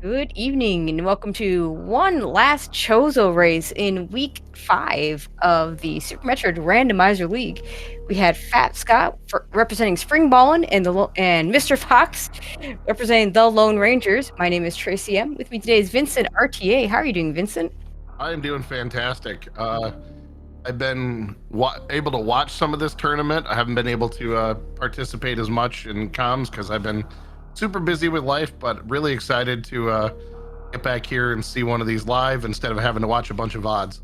Good evening and welcome to one last Chozo race in week 5 of the Super Metroid Randomizer League. We had Fat Scott representing Spring Ballin and Mr. Fox representing the Lone Rangers. My name is Tracy M. With me today is Vincent RTA. How are you doing, Vincent? I'm doing fantastic. I've been able to watch some of this tournament. I haven't been able to participate as much in comms because I've been super busy with life, but really excited to get back here and see one of these live instead of having to watch a bunch of VODs.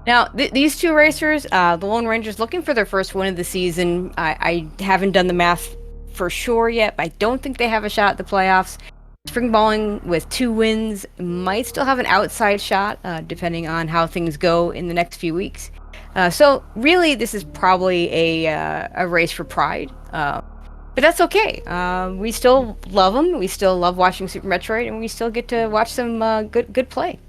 Now, these two racers, the Lone Rangers, looking for their first win of the season. I haven't done the math for sure yet, but I don't think they have a shot at the playoffs. Spring Balling with 2 wins might still have an outside shot, depending on how things go in the next few weeks. So really, this is probably a race for pride, but that's okay. We still love them. We still love watching Super Metroid, and we still get to watch some good play.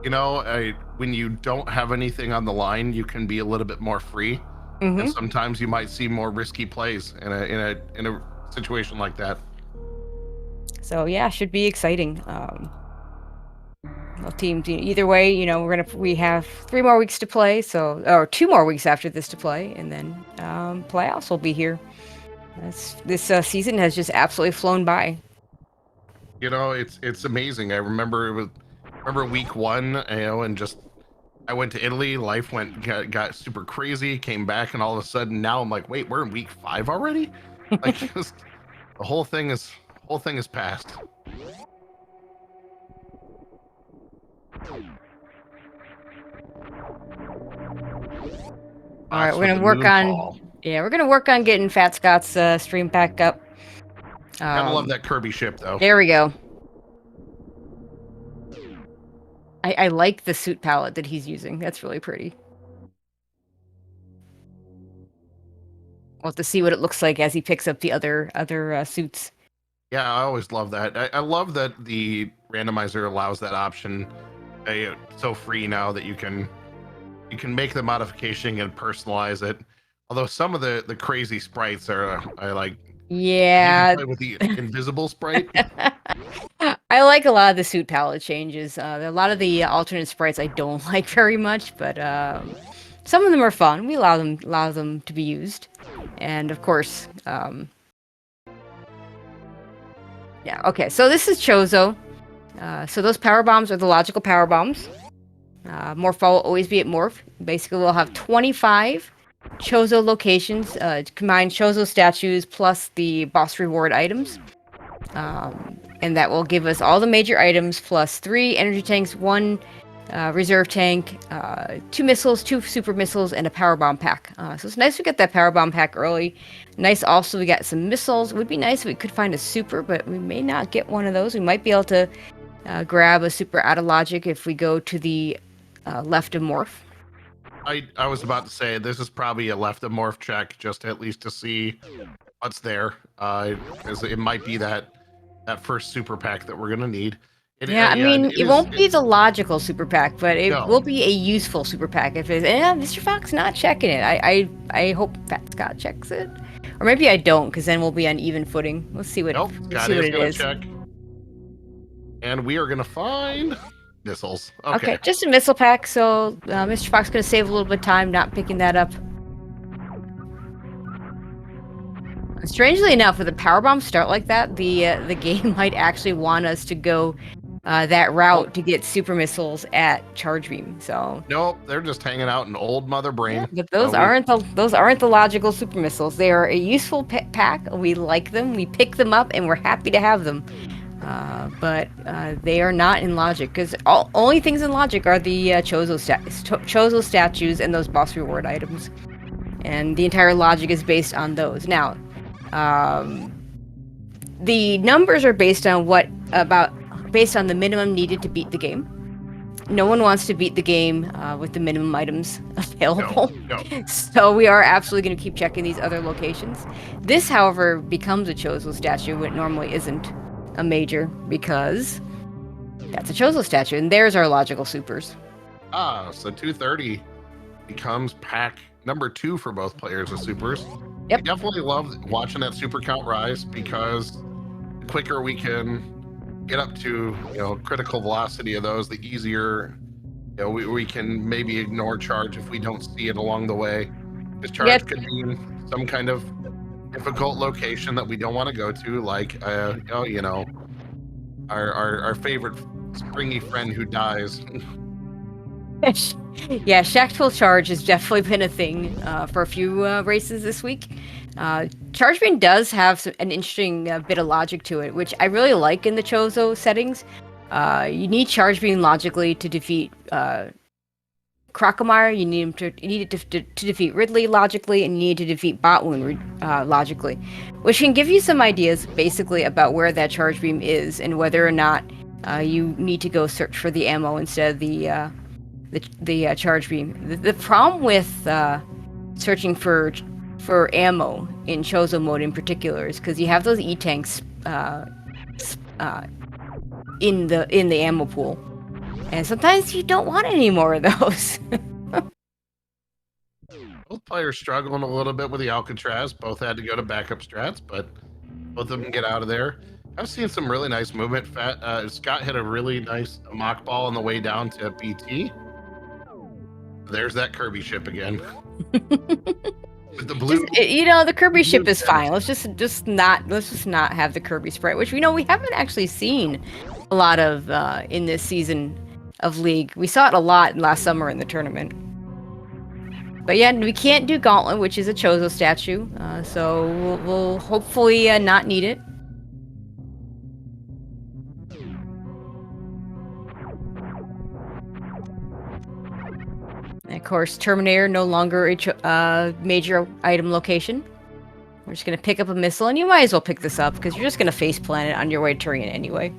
You know, when you don't have anything on the line, you can be a little bit more free, and Mm-hmm. sometimes you might see more risky plays in a situation like that. So yeah, should be exciting. Well, teams either way, we have 3 more weeks to play, or 2 more weeks after this to play, and then playoffs will be here. This season has just absolutely flown by. You know, it's amazing. I remember week 1, and just I went to Italy. Life got super crazy. Came back, and all of a sudden now I'm like, wait, we're in week 5 already. Like, just, the whole thing is passed. All right, Fox with the moon fall. we're gonna work on getting Fat Scott's stream back up. Gotta love that Kirby ship though. There we go. I like the suit palette that he's using. That's really pretty. We'll have to see what it looks like as he picks up the other suits. Yeah, I always love that. I love that the randomizer allows that option. It's so free now that you can make the modification and personalize it. Although some of the crazy sprites are, I like. Yeah. You can play with the invisible sprite. I like a lot of the suit palette changes. A lot of the alternate sprites I don't like very much, but some of them are fun. We allow them to be used, and of course, yeah. Okay, so this is Chozo. So those power bombs are the logical power bombs. Morph will always be at Morph. Basically, we'll have 25 Chozo locations, combined Chozo statues plus the boss reward items. And that will give us all the major items plus 3 energy tanks, 1 reserve tank, 2 missiles, 2 super missiles, and a power bomb pack. So it's nice we got that power bomb pack early. Nice also we got some missiles. It would be nice if we could find a super, but we may not get one of those. We might be able to grab a super out of logic if we go to the left of Morph. I was about to say this is probably a left of Morph check just at least to see what's there. Because it might be that first super pack that we're gonna need. I mean, it won't be the logical super pack, but it will be a useful super pack if it's. Mr. Fox not checking it. I hope Fat Scott checks it, or maybe I don't, because then we'll be on even footing. Let's see what. Nope, let's see what it is. Check. And we are gonna find missiles. Okay, just a missile pack. So Mr. Fox gonna save a little bit of time not picking that up. Strangely enough, with a power bomb start like that, the game might actually want us to go that route to get super missiles at charge beam. So nope, they're just hanging out in old mother brain. Yeah, but those aren't the logical super missiles. They are a useful pack. We like them. We pick them up, and we're happy to have them. But they are not in logic, because only things in logic are the Chozo statues and those boss reward items, and the entire logic is based on those. Now, the numbers are based on the minimum needed to beat the game. No one wants to beat the game with the minimum items available. No. So we are absolutely going to keep checking these other locations. This, however, becomes a Chozo statue when it normally isn't a major, because that's a Chozo statue, and there's our logical supers. So 230 becomes pack number 2 for both players of supers. Yep. I definitely love watching that super count rise, because the quicker we can get up to critical velocity of those, the easier we can maybe ignore charge if we don't see it along the way. Because charge could be in some kind of difficult location that we don't want to go to, like our favorite springy friend who dies. Yeah, Shactful Charge has definitely been a thing for a few races this week. Charge Beam does have an interesting bit of logic to it, which I really like in the Chozo settings. You need Charge Beam logically to defeat Crocomire, you need it to defeat Ridley logically, and you need to defeat Botwoon logically, which can give you some ideas basically about where that Charge Beam is and whether or not you need to go search for the ammo instead of the Charge Beam. The problem with searching for ammo in Chozo mode in particular is because you have those E-tanks in the ammo pool. And sometimes you don't want any more of those. Both players struggling a little bit with the Alcatraz. Both had to go to backup strats, but both of them get out of there. I've seen some really nice movement. Scott hit a really nice mock ball on the way down to BT. There's that Kirby ship again. With the blue, the Kirby ship is fine. Let's just not have the Kirby sprite, which we haven't actually seen a lot of in this season of League. We saw it a lot last summer in the tournament. But yeah, we can't do Gauntlet, which is a Chozo statue, so we'll hopefully not need it. And of course, Terminator no longer a major item location. We're just going to pick up a missile, and you might as well pick this up, because you're just going to faceplant it on your way to Turin anyway.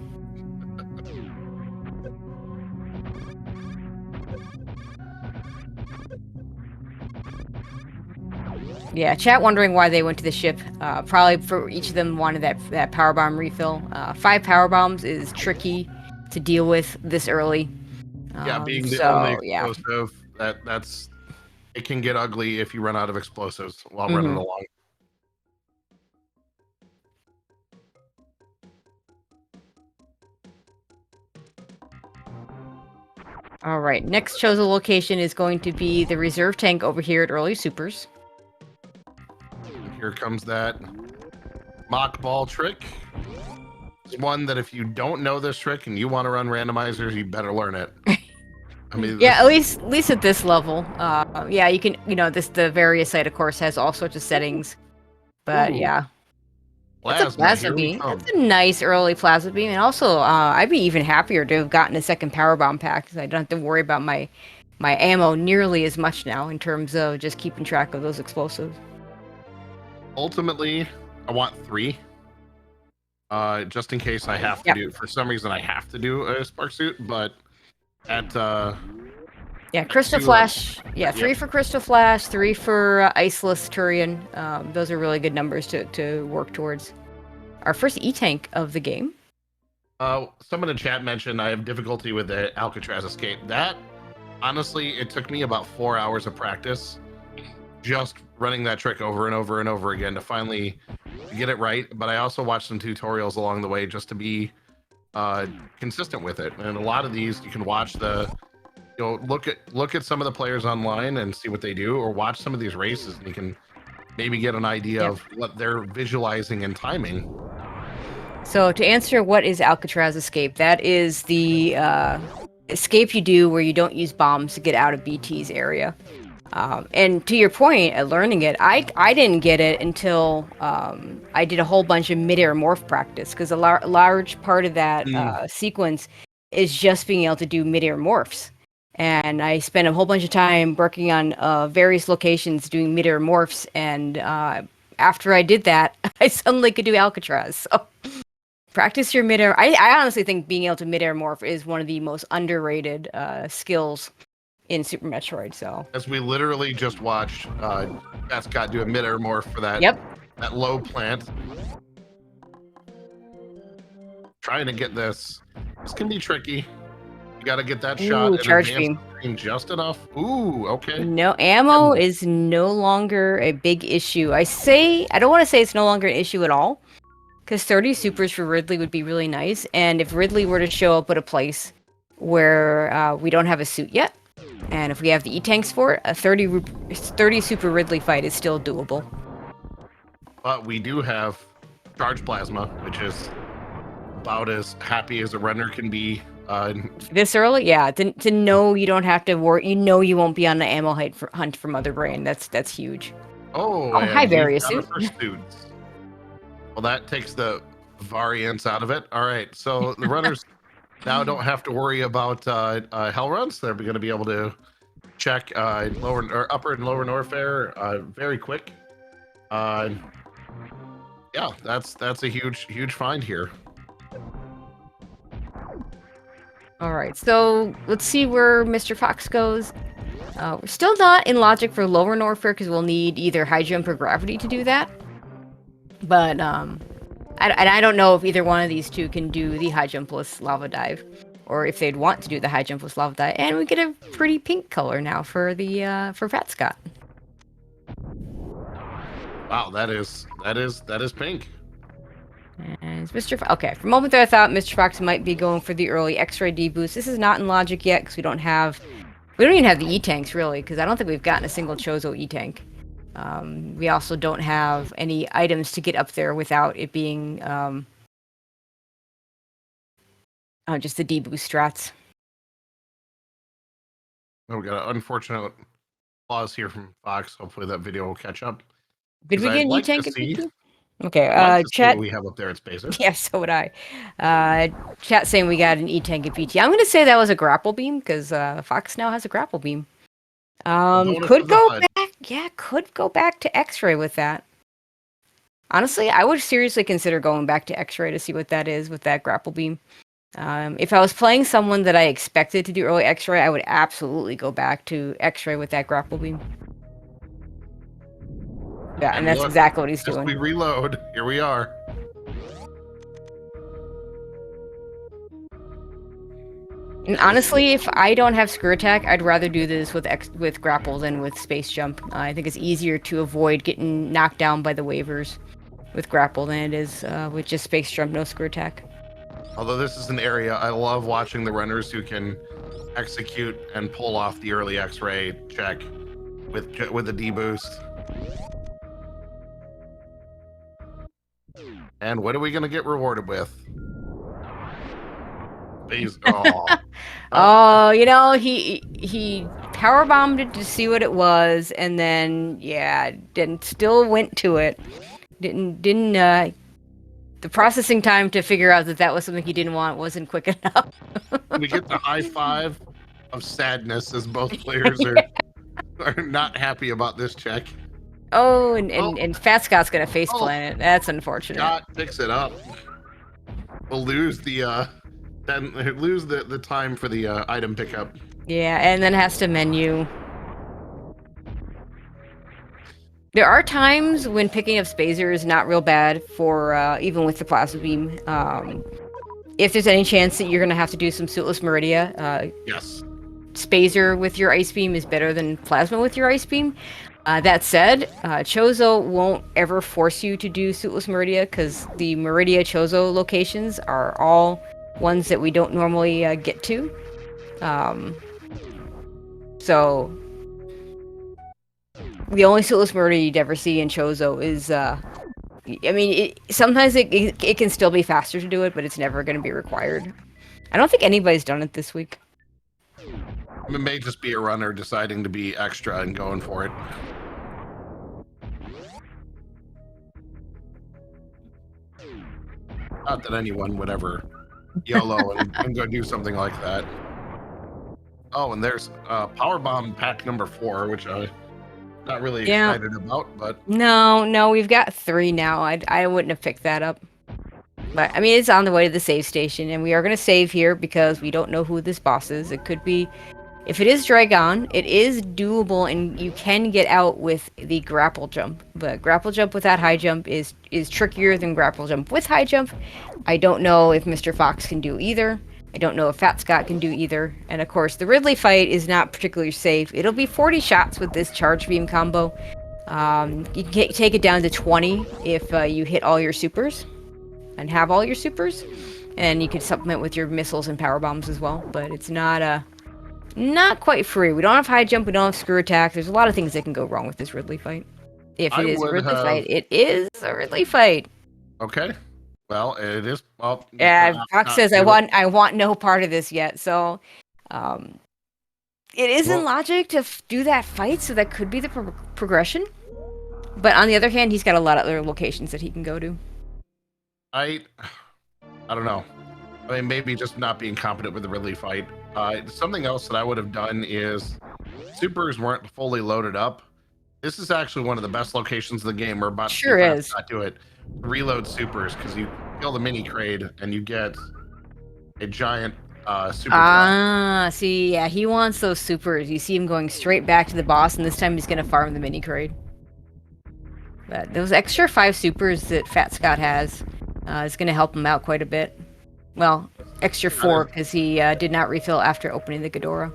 Yeah, chat wondering why they went to the ship. Probably for each of them wanted that power bomb refill. 5 power bombs is tricky to deal with this early. Being the only explosive, that's it can get ugly if you run out of explosives while running along. All right, next Chozo location is going to be the reserve tank over here at Early Supers. Here comes that mock ball trick. It's one that if you don't know this trick and you want to run randomizers, you better learn it. I mean, yeah, at least at this level. Yeah, you can, the various site, of course, has all sorts of settings. But yeah. That's a plasma beam. That's a nice early plasma beam. And also, I'd be even happier to have gotten a second power bomb pack, because I don't have to worry about my ammo nearly as much now in terms of just keeping track of those explosives. Ultimately, I want 3. Just in case I have to do, for some reason I have to do a spark suit, but at Crystal Flash. 3 for Crystal Flash, 3 for Iceless Turian. Those are really good numbers to work towards. Our first E-tank of the game. Someone in chat mentioned I have difficulty with the Alcatraz escape. That, honestly, it took me about 4 hours of practice just running that trick over and over and over again to finally get it right. But I also watched some tutorials along the way just to be consistent with it. And a lot of these you can watch look at some of the players online and see what they do, or watch some of these races and you can maybe get an idea of what they're visualizing and timing. So to answer what is Alcatraz escape, that is the escape you do where you don't use bombs to get out of BT's area. And to your point at learning it, I didn't get it until I did a whole bunch of mid-air morph practice, because a large part of that sequence is just being able to do mid-air morphs. And I spent a whole bunch of time working on various locations doing mid-air morphs, and after I did that, I suddenly could do Alcatraz. So practice your mid-air. I honestly think being able to mid-air morph is one of the most underrated skills in Super Metroid. So as we literally just watched Scott do a mid-air morph for that that low plant. Trying to get this can be tricky. You got to get that shot and charge beam just enough. Ooh, okay. No, ammo is no longer a big issue. I don't want to say it's no longer an issue at all, because 30 supers for Ridley would be really nice. And if Ridley were to show up at a place where we don't have a suit yet, and if we have the E-tanks for it, a 30 super Ridley fight is still doable. But we do have charge plasma, which is about as happy as a runner can be. This early, yeah. To know you don't have to worry, you won't be on the ammo hunt for Mother Brain. That's huge. Oh, hi, Various suit. Suits. Well, that takes the variance out of it. All right, so the runners now don't have to worry about hell runs. They're going to be able to check lower or upper and lower Norfair very quick. Yeah, that's a huge find here. All right, so let's see where Mr. Fox goes. We're still not in logic for lower Norfair because we'll need either high jump or gravity to do that. But I don't know if either one of these two can do the high jumpless lava dive, or if they'd want to do the high jumpless lava dive. And we get a pretty pink color now for the for Fat Scott. Wow, that is pink. And okay, for a moment there I thought Mr. Fox might be going for the early X-ray deboost. This is not in logic yet because we don't even have the E-tanks really, because I don't think we've gotten a single Chozo E-tank. We also don't have any items to get up there without it being just the deboost strats. Oh, we got an unfortunate pause here from Fox. Hopefully that video will catch up. Did we get an like E-tank? Okay, chat. What we have up there at Spacer. Yeah, so would I. Chat saying we got an E-tank at PT. I'm going to say that was a grapple beam because Fox now has a grapple beam. Could go back. Yeah, could go back to X-ray with that. Honestly, I would seriously consider going back to X-ray to see what that is with that grapple beam. If I was playing someone that I expected to do early X-ray, I would absolutely go back to X-ray with that grapple beam. Yeah, and that's exactly what he's doing. We reload. Here we are. And honestly, if I don't have screw attack, I'd rather do this with grapple than with space jump. I think it's easier to avoid getting knocked down by the waivers with grapple than it is with just space jump, no screw attack. Although this is an area I love watching the runners who can execute and pull off the early X-ray check with the deboost. And what are we going to get rewarded with? Oh, he power bombed it to see what it was, and then still went to it. Didn't the processing time to figure out that was something he didn't want wasn't quick enough. We get the high five of sadness as both players are not happy about this check. Oh, and Fat Scott's gonna face plant it. That's unfortunate. Scott picks it up. We'll lose the time for the item pickup. Yeah, and then has to menu. There are times when picking up Spazer is not real bad for even with the plasma beam. If there's any chance that you're gonna have to do some suitless Meridia, yes, Spazer with your ice beam is better than plasma with your ice beam. That said, Chozo won't ever force you to do suitless Meridia because the Meridia Chozo locations are all ones that we don't normally get to. So the only suitless Meridia you'd ever see in Chozo is, sometimes it can still be faster to do it, but it's never going to be required. I don't think anybody's done it this week. It may just be a runner deciding to be extra and going for it. Not that anyone would ever YOLO and go do something like that. Oh, and there's Power Bomb pack number 4, which I'm not really excited about, but... No, we've got 3 now. I wouldn't have picked that up. But, it's on the way to the save station, and we are going to save here because we don't know who this boss is. It could be... If it is Dragon, it is doable, and you can get out with the grapple jump. But grapple jump without high jump is trickier than grapple jump with high jump. I don't know if Mr. Fox can do either. I don't know if Fat Scott can do either. And of course, the Ridley fight is not particularly safe. It'll be 40 shots with this charge beam combo. You can take it down to 20 if you hit all your supers. and have all your supers, and you could supplement with your missiles and power bombs as well. But it's not quite free. We don't have high jump. We don't have screw attack. There's a lot of things that can go wrong with this Ridley fight. If I it is a would Ridley have. fight, it is a Ridley fight. Okay. Well, it is. Well, Yeah, Fox says not- I want no part of this yet. So, um, it is in Well- logic to do that fight, so that could be the progression. But on the other hand, he's got a lot of other locations that he can go to. I don't know. I mean, maybe just not being competent with the Ridley fight. Something else that I would have done is supers weren't fully loaded up. This is actually one of the best locations in the game. We're about to Sure is. not do it. Reload supers because you kill the mini crate and you get a giant super. See, yeah, he wants those supers. You see him going straight back to the boss, and this time he's gonna farm the mini crate. But those extra 5 supers that Fat Scott has is gonna help him out quite a bit. Well, extra 4 because he did not refill after opening the Ghidorah.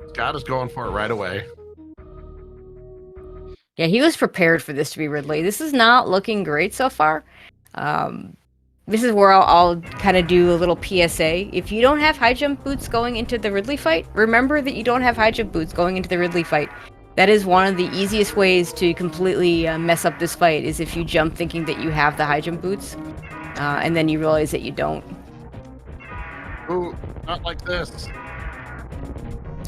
Scott is going for it right away. Yeah, he was prepared for this to be Ridley. This is not looking great so far. This is where I'll kind of do a little PSA. If you don't have high jump boots going into the Ridley fight, remember that you don't have high jump boots going into the Ridley fight. That is one of the easiest ways to completely mess up this fight, is if you jump thinking that you have the high jump boots, and then you realize that you don't. Ooh, not like this.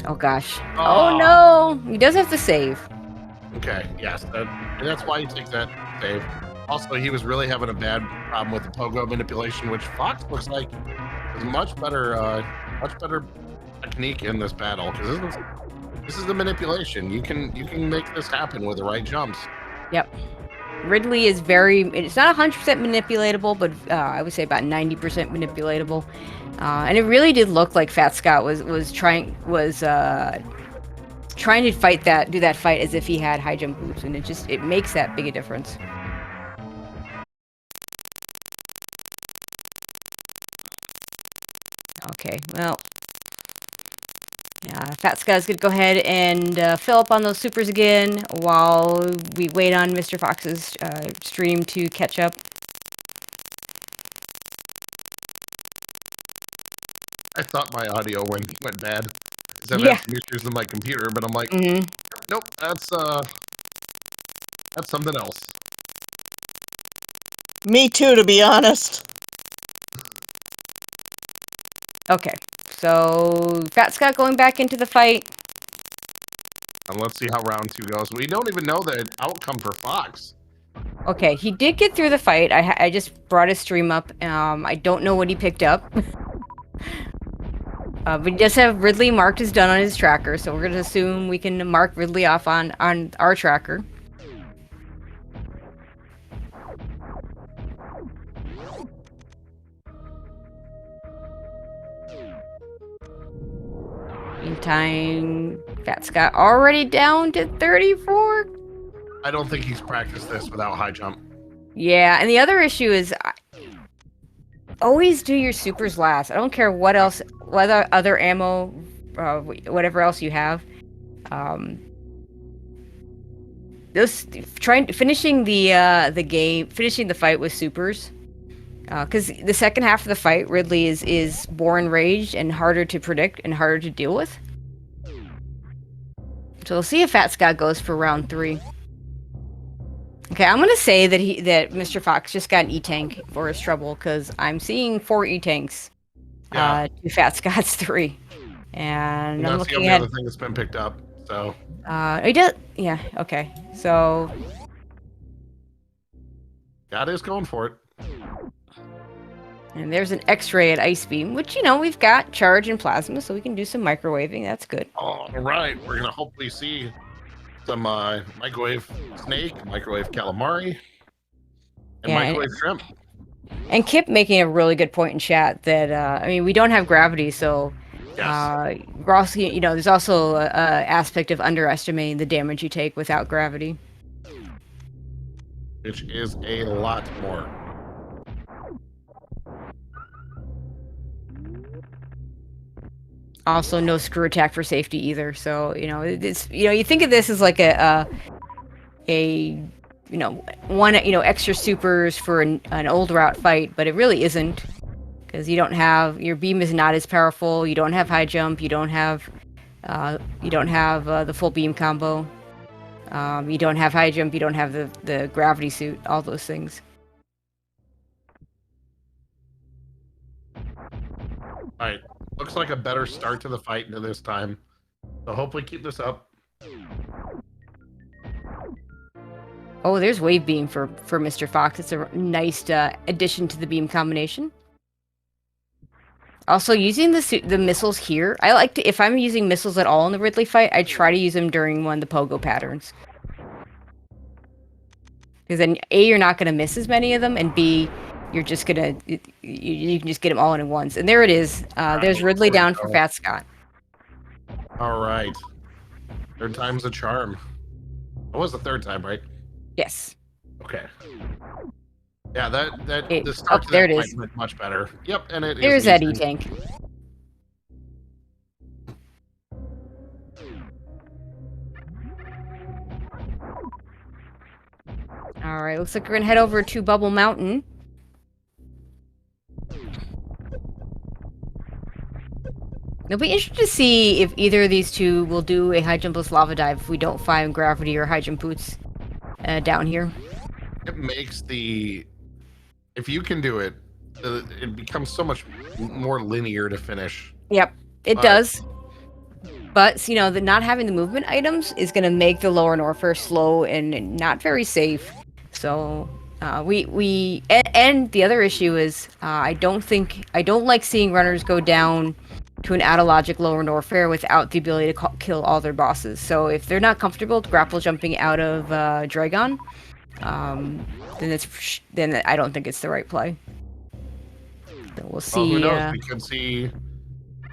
Oh gosh. Oh no! He does have to save. Okay, yes, that's why he takes that save. Also, he was really having a bad problem with the pogo manipulation, which Fox looks like is much better technique in this battle, because this is the manipulation. You can make this happen with the right jumps. Yep. Ridley is it's not 100% manipulatable, but I would say about 90% manipulatable. And it really did look like Fat Scott was trying to do that fight as if he had high jump boots, and it makes that big a difference. Okay, well, Fat Scott's gonna go ahead and fill up on those supers again while we wait on Mr. Fox's stream to catch up. I thought my audio went bad because I've had some issues with my computer, but I'm like, nope, that's something else. Me too, to be honest. Okay, so Fat Scott going back into the fight. And let's see how round 2 goes. We don't even know the outcome for Fox. Okay, he did get through the fight. I just brought his stream up. I don't know what he picked up. But he does have Ridley marked as done on his tracker, so we're going to assume we can mark Ridley off on our tracker. Meantime, Fat Scott already down to 34. I don't think he's practiced this without high jump. Yeah, and the other issue is always do your supers last. I don't care what else, whether other ammo, whatever else you have. Finishing the fight with supers, because the second half of the fight, Ridley is more enraged and harder to predict and harder to deal with. So we'll see if Fat Scott goes for round 3. Okay, I'm gonna say that Mr. Fox just got an E-tank for his trouble, because I'm seeing 4 E-tanks to Fat Scott's 3, and I'm that's the looking only at other thing that's been picked up. So he does. Yeah. Okay. So God is going for it. And there's an X-ray at Ice Beam, which we've got charge and plasma, so we can do some microwaving. That's good. All right, we're gonna hopefully see some microwave snake, microwave calamari, and microwave shrimp. And Kip making a really good point in chat that we don't have gravity, so we're also, there's also a aspect of underestimating the damage you take without gravity, which is a lot more. Also, no screw attack for safety either. So it's you think of this as like a one extra supers for an old route fight, but it really isn't, because your beam is not as powerful. You don't have high jump. You don't have the full beam combo. You don't have high jump. You don't have the gravity suit. All those things. All right, looks like a better start to the fight into this time. So hopefully keep this up. Oh, there's wave beam for Mr. Fox. It's a nice addition to the beam combination. Also, using the missiles here, I like to, if I'm using missiles at all in the Ridley fight, I try to use them during one of the pogo patterns. Because then A, you're not going to miss as many of them, and B, you're just going to, you can just get them all in at once. And there it is. There's Ridley down for Fat Scott. All right. Third time's a charm. That was the third time, right? Yes. Okay. Yeah, the start to there that it fight is. went much better. Yep, and it There's is that easy. E-Tank. Alright, looks like we're gonna head over to Bubble Mountain. It'll be interesting to see if either of these two will do a high jumpless lava dive if we don't find gravity or high jump boots down here. It makes if you can do it, it becomes so much more linear to finish. Yep, it does. But the not having the movement items is going to make the lower Norfair slow and not very safe. So and the other issue is I don't like seeing runners go down to an out-of-logic lower Norfair without the ability to kill all their bosses. So if they're not comfortable with grapple jumping out of Dragon, then I don't think it's the right play. So we'll see. Well, who knows? We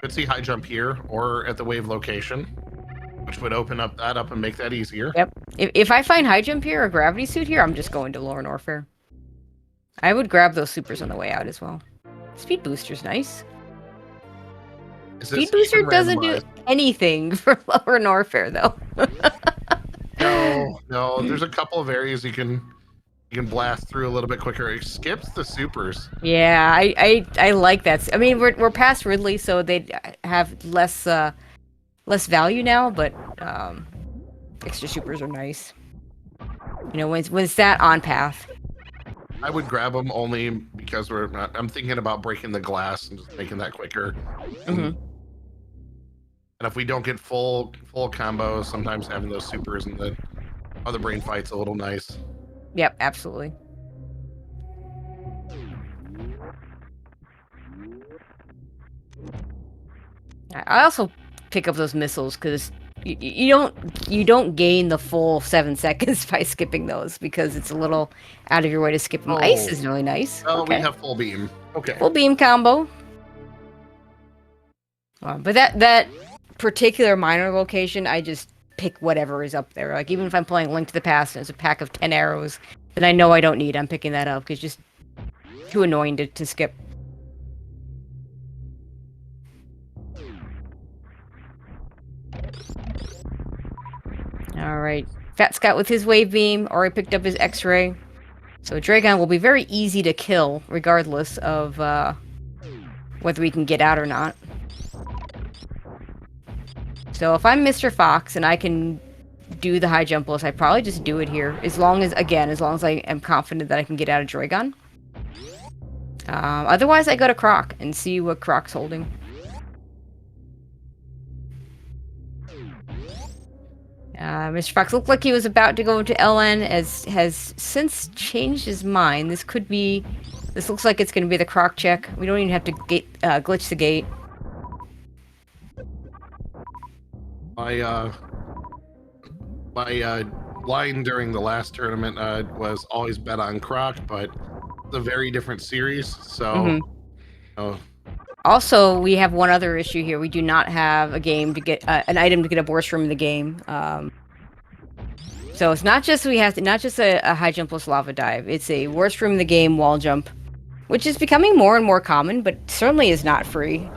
could see high jump here or at the wave location, which would open up and make that easier. Yep. If I find high jump here or gravity suit here, I'm just going to lower Norfair. I would grab those supers on the way out as well. Speed booster's nice. Speed booster doesn't do anything for lower Norfair though. No. There's a couple of areas you can blast through a little bit quicker. It skips the supers. Yeah, I like that. I mean, we're past Ridley, so they have less value now, but extra supers are nice. When it's that on path. I would grab them only because I'm thinking about breaking the glass and just making that quicker. Mm-hmm. And if we don't get full combos, sometimes having those supers in the other brain fight's a little nice. Yep, absolutely. I also pick up those missiles because you don't gain the full 7 seconds by skipping those because it's a little out of your way to skip them. Ice is really nice. Oh, okay. We have full beam. Okay. Full beam combo. But that particular minor location, I just pick whatever is up there. Like even if I'm playing Link to the Past and there's a pack of 10 arrows that I know I don't need, I'm picking that up because it's just too annoying to skip. Alright, Fat Scott with his wave beam already picked up his X-ray. So Dragon will be very easy to kill regardless of whether we can get out or not. So if I'm Mr. Fox and I can do the high jump list, I probably just do it here. As long as I am confident that I can get out of Dragon. Otherwise I go to Croc and see what Croc's holding. Mr. Fox looked like he was about to go into LN, has since changed his mind. This looks like it's going to be the Croc check. We don't even have to glitch the gate. My line during the last tournament was always bet on Croc, but it's a very different series. So, Also, we have one other issue here. We do not have a game to get an item to get a worst room in the game. So it's not just a high jumpless lava dive. It's a worst room in the game wall jump, which is becoming more and more common, but certainly is not free.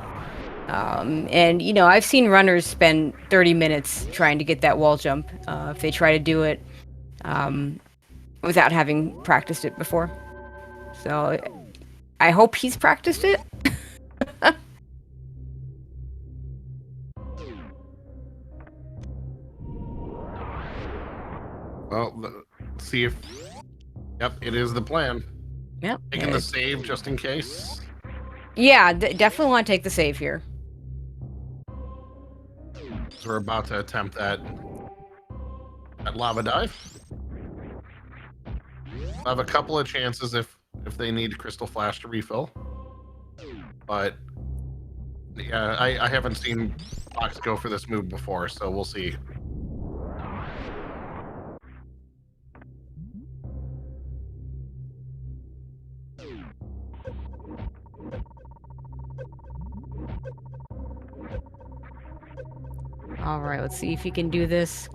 And I've seen runners spend 30 minutes trying to get that wall jump if they try to do it. without having practiced it before. So I hope he's practiced it. Well, let's see if... Yep, it is the plan. Yep. Taking the save just in case. Yeah, definitely want to take the save here. So we're about to attempt that lava dive. I have a couple of chances if they need Crystal Flash to refill. But yeah, I haven't seen Fox go for this move before, so we'll see. All right, let's see if he can do this.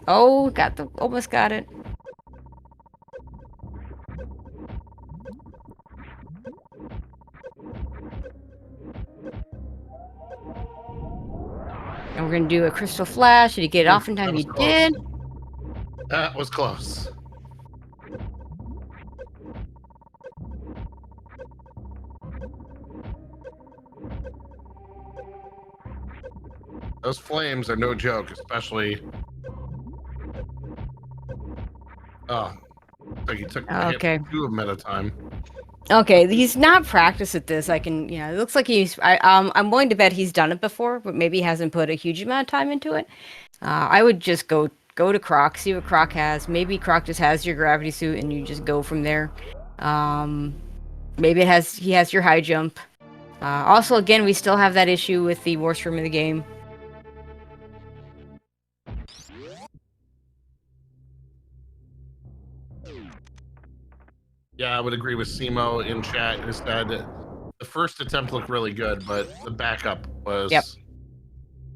Oh, almost got it. And we're gonna do a crystal flash. Did he get it off in time? He did. That was close. Those flames are no joke, especially. Oh, like he took Okay. 2 of them at a time. Okay, he's not practiced at this. It looks like I'm willing to bet he's done it before, but maybe he hasn't put a huge amount of time into it. I would just go to Croc, see what Croc has. Maybe Croc just has your gravity suit, and you just go from there. Maybe he has your high jump. Also, again, we still have that issue with the worst room in the game. Yeah, I would agree with Simo in chat who said the first attempt looked really good, but the backup was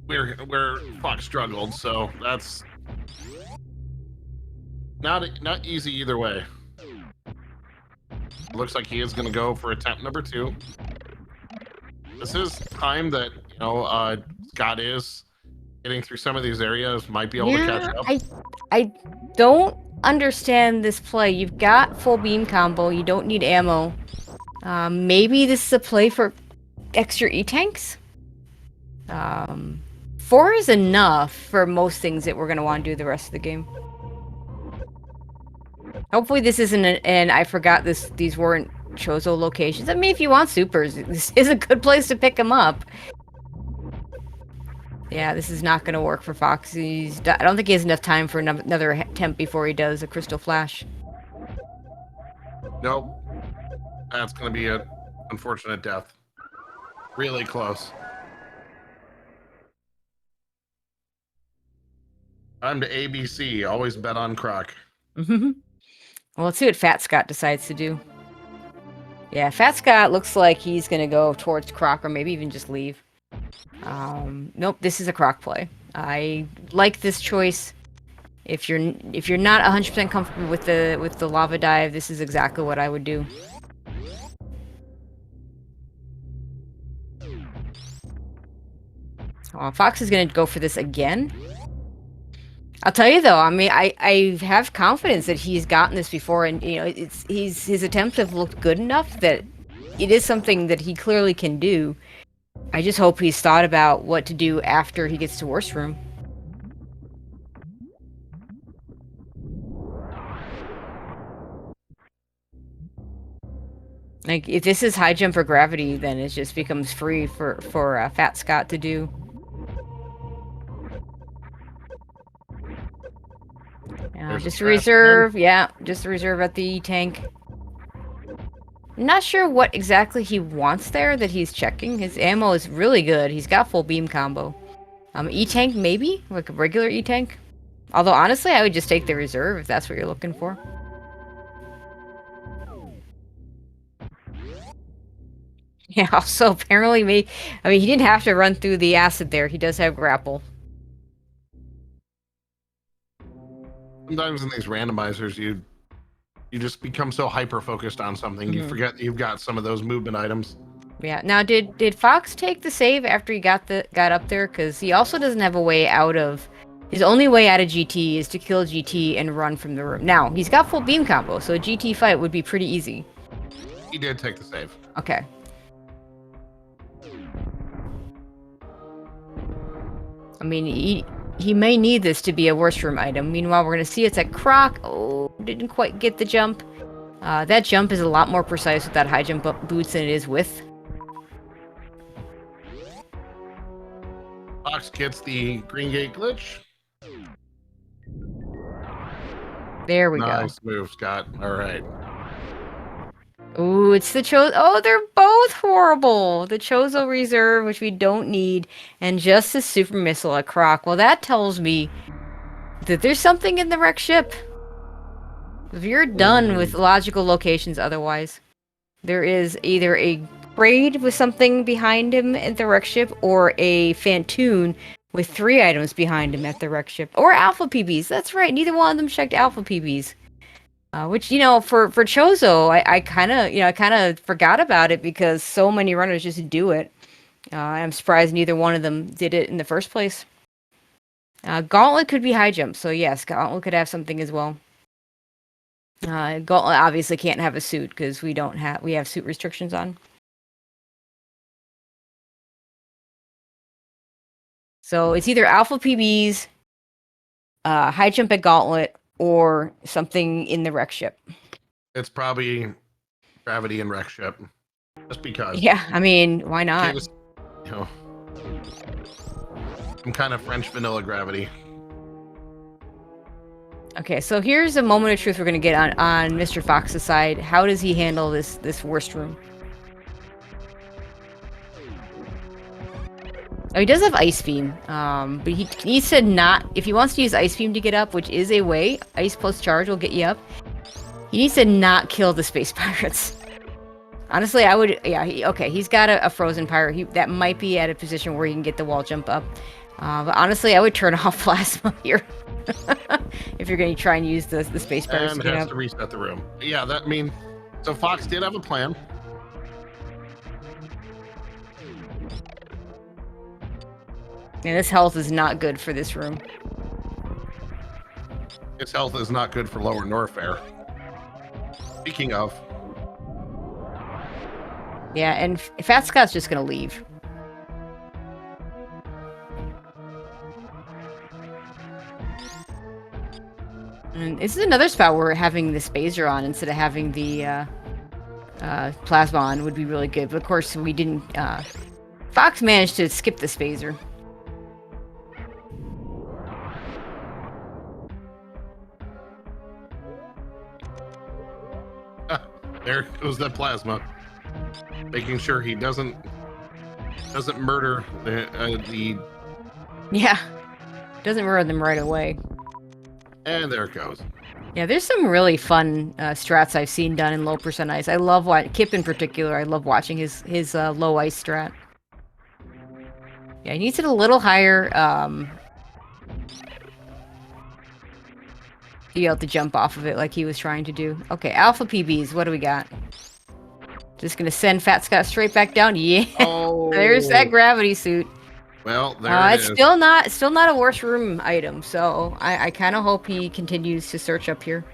where Fox struggled. So that's not easy either way. Looks like he is going to go for attempt number 2. This is time that Scott is getting through some of these areas, might be able to catch up. I don't understand this play. You've got full beam combo. You don't need ammo. Maybe this is a play for extra E-tanks? 4 is enough for most things that we're going to want to do the rest of the game. Hopefully this isn't and I forgot these weren't Chozo locations. I mean, if you want supers, this is a good place to pick them up. Yeah, this is not going to work for Fox. I don't think he has enough time for another attempt before he does a Crystal Flash. Nope. That's going to be an unfortunate death. Really close. I'm to ABC. Always bet on Croc. Well, let's see what Fat Scott decides to do. Yeah, Fat Scott looks like he's going to go towards Croc or maybe even just leave. Nope, this is a Croc play. I like this choice. If you're not 100% comfortable with the lava dive, this is exactly what I would do. Fox is going to go for this again. I'll tell you though, I mean, I have confidence that he's gotten this before, and his attempts have looked good enough that it is something that he clearly can do. I just hope he's thought about what to do after he gets to worst room. Like, if this is high jump or gravity, then it just becomes free for Fat Scott to do. Just reserve, yeah, just reserve at the tank. Not sure what exactly he wants there that he's checking. His ammo is really good. He's got full beam combo. E-tank maybe? Like a regular E-tank? Although honestly, I would just take the reserve if that's what you're looking for. Yeah, also apparently he didn't have to run through the acid there. He does have grapple. Sometimes in these randomizers, you just become so hyper focused on something, you forget you've got some of those movement items. Yeah. Now, did Fox take the save after he got up there? Because he also doesn't have a way out of His only way out of GT is to kill GT and run from the room. Now, he's got full beam combo, so a GT fight would be pretty easy. He did take the save. Okay. I mean, he may need this to be a worst room item. Meanwhile, we're going to see it's at Croc. Oh, didn't quite get the jump. That jump is a lot more precise with that high jump boots than it is with. Fox gets the green gate glitch. There we go. Nice move, Scott. All right. Ooh, it's the Chozo. Oh, they're both horrible. The Chozo Reserve, which we don't need, and just the Super Missile at Croc. Well, that tells me that there's something in the wreck ship. If you're done with logical locations otherwise, there is either a raid with something behind him at the wreck ship, or a Fantoon with 3 items behind him at the wreck ship, or Alpha PBs. That's right, neither one of them checked Alpha PBs. Which, you know, for Chozo, I kind of forgot about it because so many runners just do it. I'm surprised neither one of them did it in the first place. Gauntlet could be high jump, so yes, Gauntlet could have something as well. Gauntlet obviously can't have a suit because we have suit restrictions on. So it's either Alpha PBs, high jump at Gauntlet, or something in the wreck ship. It's probably gravity and wreck ship. Just because. Yeah, I mean, why not? You know, some kind of French vanilla gravity. Okay, so here's a moment of truth we're going to get on Mr. Fox's side. How does he handle this worst room? Oh, he does have Ice Beam, but he needs to not... If he wants to use Ice Beam to get up, which is a way, Ice plus Charge will get you up, he needs to not kill the Space Pirates. Honestly, I would... Yeah, okay, he's got a Frozen Pirate. That might be at a position where he can get the wall jump up. But honestly, I would turn off Plasma here. If you're going to try and use the Space Pirates and to get has up. to reset the room. Yeah, that mean... So Fox did have a plan. Yeah, this health is not good for this room. Its health is not good for Lower Norfair. Speaking of... Yeah, and Fat Scott's just going to leave. And this is another spot where having the Spazer on instead of having the Plasma on would be really good. But of course, we didn't... Fox managed to skip the Spazer. There goes that Plasma. Making sure he doesn't murder the... Yeah. Doesn't murder them right away. And there it goes. Yeah, there's some really fun strats I've seen done in low percent ice. I love Kip in particular. I love watching his low ice strat. Yeah, he needs it a little higher. To be able to jump off of it like he was trying to do. Okay, Alpha PBs. What do we got? Just gonna send Fat Scott straight back down. Yeah, Oh, there's that gravity suit. Well, there it It's is. still not a worst room item. So I kind of hope he continues to search up here.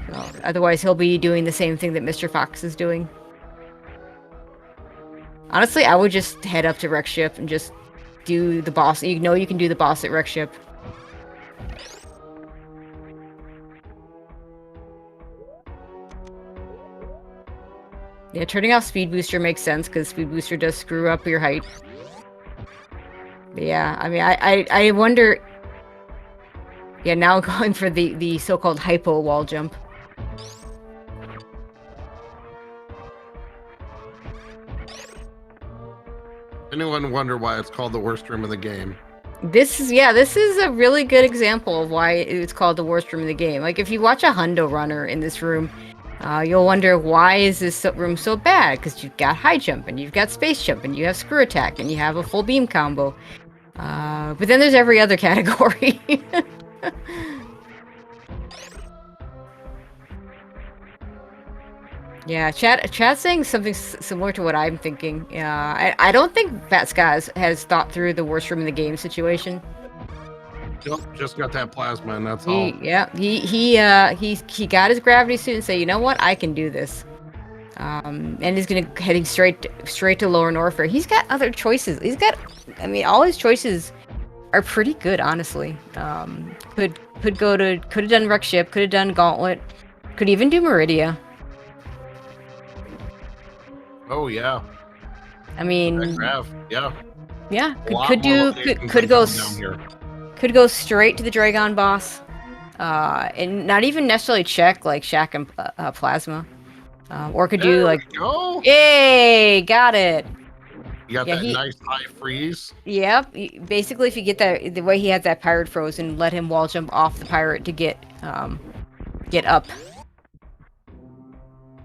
So, otherwise, he'll be doing the same thing that Mr. Fox is doing. Honestly, I would just head up to Wreck Ship and just do the boss. You know you can do the boss at Wreck Ship. Yeah, turning off Speed Booster makes sense because Speed Booster does screw up your height. But yeah, I mean, I wonder... Yeah, now going for the so-called hypo wall jump. Anyone wonder why it's called the worst room in the game? This is a really good example of why it's called the worst room in the game. Like, if you watch a Hundo runner in this room, you'll wonder, why is this room so bad? Because you've got high jump, and you've got space jump, and you have screw attack, and you have a full beam combo. But then there's every other category. Yeah, chat's saying something similar to what I'm thinking. I don't think Fat Scott has thought through the worst room in the game situation. Nope, just got that plasma, and that's He, all. yeah, he got his gravity suit and say, you know what, I can do this. And he's heading straight to Lower Norfair. He's got other choices. I mean, all his choices are pretty good, honestly. Could have done Wreck Ship, could have done Gauntlet, could even do Meridia. Oh yeah, I mean, that grav. Yeah, yeah, a lot could more do locations could than go coming down here. could go straight to the Dragon boss, and not even necessarily check like Shack and Plasma, or could do There like, we go. yay, got it. You got Yeah, that nice high freeze. Yep. Basically, if you get that, the way he had that pirate frozen, let him wall jump off the pirate to get up.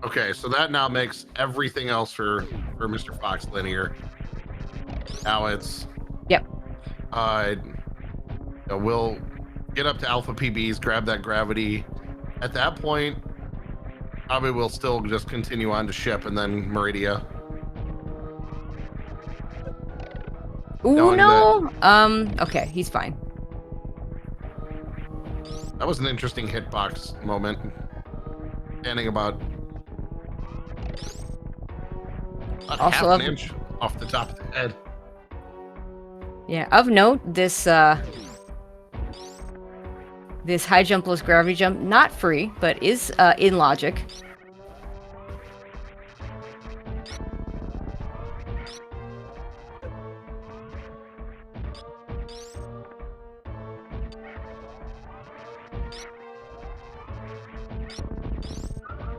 Okay, so that now makes everything else for Mr. Fox linear. Now it's Yep. We'll get up to Alpha PBs, grab that gravity. At that point, probably we'll still just continue on to ship and then Meridia. Ooh, Knowing no. Okay, he's fine. That was an interesting hitbox moment. Standing about Also half an inch off the top of the head. Yeah. Of note, this high jumpless gravity jump, not free, but is in logic.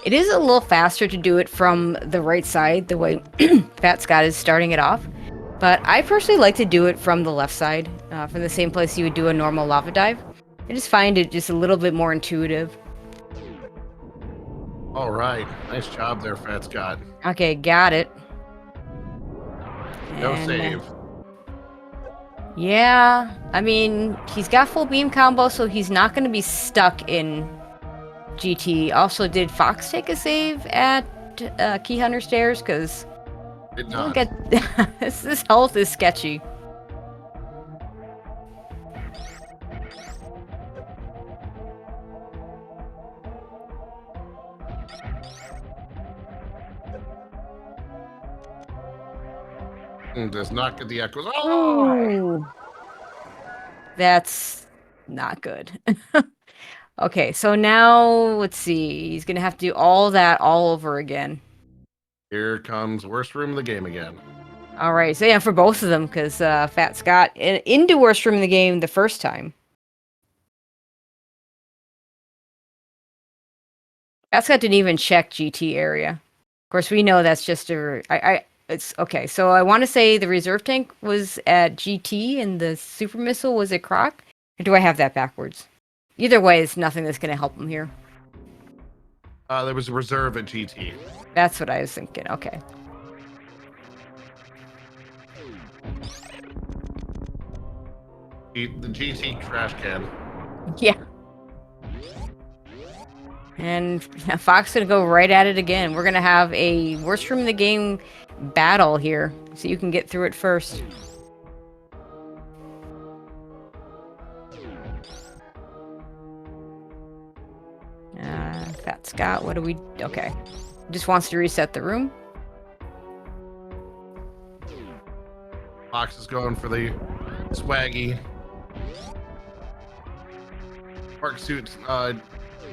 It is a little faster to do it from the right side, the way Fat Scott is starting it off. But I personally like to do it from the left side, from the same place you would do a normal lava dive. I just find it just a little bit more intuitive. All right, nice job there, Fat Scott. Okay, got it. No And, save. Yeah, I mean, he's got full beam combo, so he's not going to be stuck in GT. Also, did Fox take a save at Key Hunter Stairs? Because Did not. this health is sketchy. Does not get the echoes. Oh! Ooh. That's not good. Okay, so now let's see. He's gonna have to do all that all over again. Here comes worst room of the game again. All right, so yeah, for both of them, because Fat Scott into worst room in the game the first time. Fat Scott didn't even check GT area. Of course, we know that's just it's okay. So I want to say the reserve tank was at GT and the super missile was at Croc. Or do I have that backwards? Either way, it's nothing that's going to help him here. There was a reserve at GT. That's what I was thinking. Okay. The GT trash can. Yeah. And Fox gonna go right at it again. We're gonna have a worst room in the game battle here, so you can get through it first. Fat Scott, what do we... Okay. Just wants to reset the room. Fox is going for the swaggy. Park suit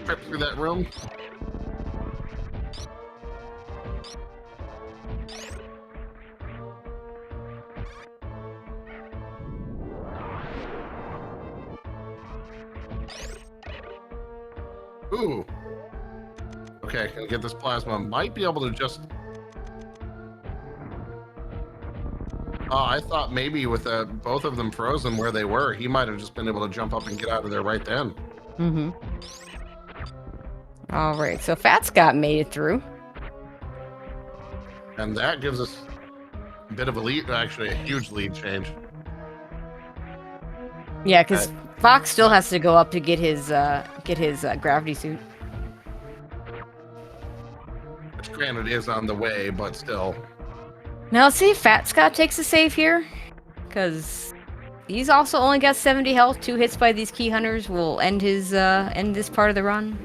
trip through that room. Ooh. Okay, gonna get this plasma. Might be able to just... Oh, I thought maybe with both of them frozen where they were, he might have just been able to jump up and get out of there right then. Mm-hmm. All right, so Fat Scott made it through. And that gives us a bit of a lead, actually a huge lead change. Yeah, because Fox still has to go up to get his gravity suit. Which granted is on the way, but still. Now let's see if Fat Scott takes a save here, because He's also only got 70 health. 2 hits by these key hunters will end his end this part of the run.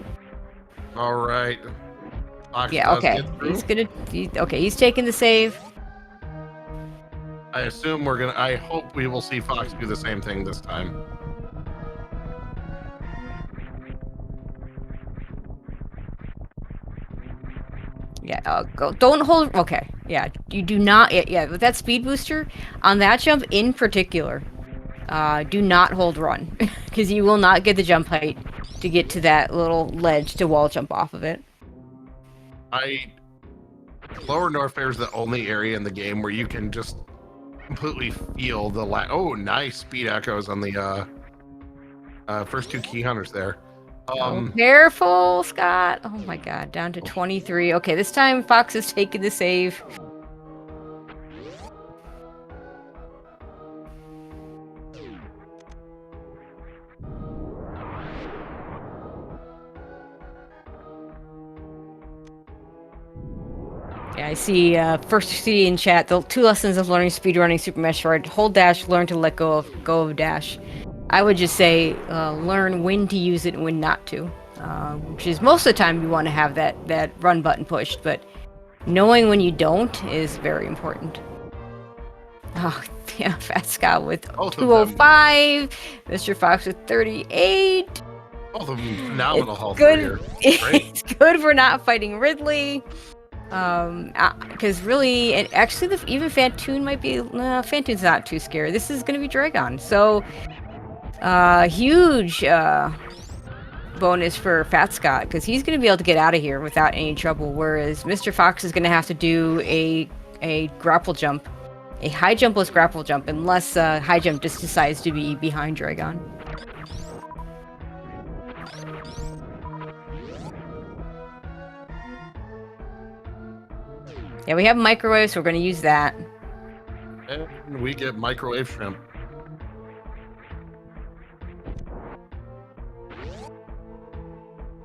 All right. Fox Yeah, does okay. get through. He's taking the save. I assume I hope we will see Fox do the same thing this time. Yeah, go. Don't hold. Okay, yeah, you do not. Yeah, with that speed booster on that jump in particular, do not hold run because you will not get the jump height to get to that little ledge to wall jump off of it. Lower Norfair is the only area in the game where you can just completely feel the oh, nice speed echoes on the first 2 key hunters there. Careful, Scott. Oh my god, down to 23. Okay, this time Fox is taking the save. Yeah, I see first CD in chat, the 2 lessons of learning speedrunning Super Metroid: hold dash, learn to let go of dash. I would just say learn when to use it and when not to, which is most of the time you want to have that run button pushed, but knowing when you don't is very important. Oh, yeah, Fat Scott with 205, Mr. Fox with 38. Both of them phenomenal health Good. Great. It's good for not fighting Ridley. Because really, and actually, even Fantoon might be. Fantoon's not too scary. This is gonna be Dragon, so huge bonus for Fat Scott because he's gonna be able to get out of here without any trouble. Whereas Mr. Fox is gonna have to do a grapple jump, a high jumpless grapple jump, unless high jump just decides to be behind Dragon. Yeah, we have microwave, so we're going to use that. And we get microwave shrimp.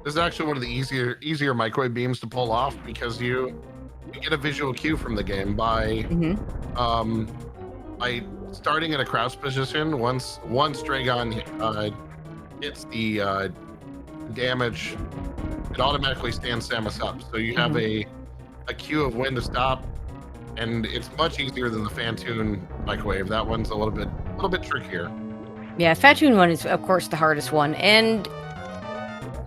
This is actually one of the easier microwave beams to pull off because you get a visual cue from the game by starting in a crouch position. Once Dragon hits the damage, it automatically stands Samus up. So you have a cue of when to stop, and it's much easier than the Fantoon microwave. That one's a little bit trickier. Yeah, Fantoon one is of course the hardest one, and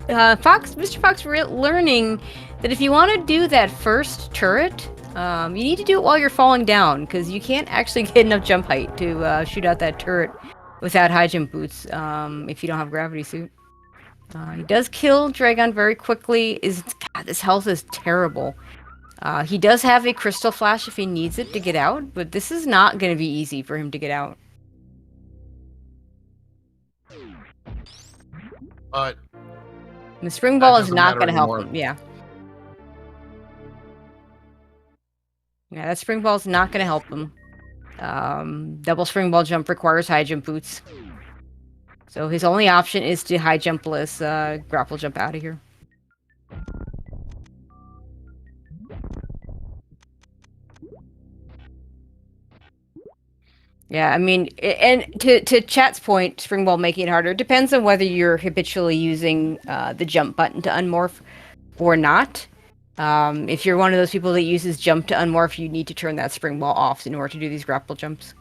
Mr. Fox learning that if you want to do that first turret, you need to do it while you're falling down because you can't actually get enough jump height to shoot out that turret without high jump boots if you don't have gravity suit. He does kill Dragon very quickly. God, this health is terrible. He does have a crystal flash if he needs it to get out, but this is not going to be easy for him to get out. But the spring ball is not going to help him. Yeah, that spring ball is not going to help him. Double spring ball jump requires high jump boots, so his only option is to high jumpless grapple jump out of here. Yeah, I mean, and to chat's point, spring ball making it harder. It depends on whether you're habitually using the jump button to unmorph or not. If you're one of those people that uses jump to unmorph, you need to turn that spring ball off in order to do these grapple jumps.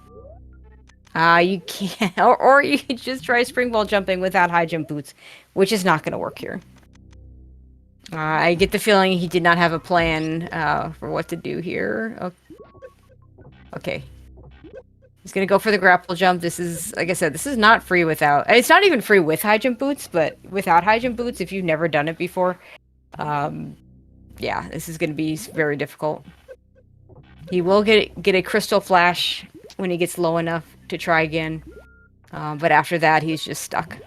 You can't, or you can just try spring ball jumping without high jump boots, which is not going to work here. I get the feeling he did not have a plan for what to do here. Okay. He's gonna go for the grapple jump. This is, like I said, this is not free without. It's not even free with high jump boots, but without high jump boots, if you've never done it before, yeah, this is gonna be very difficult. He will get a crystal flash when he gets low enough to try again, but after that, he's just stuck.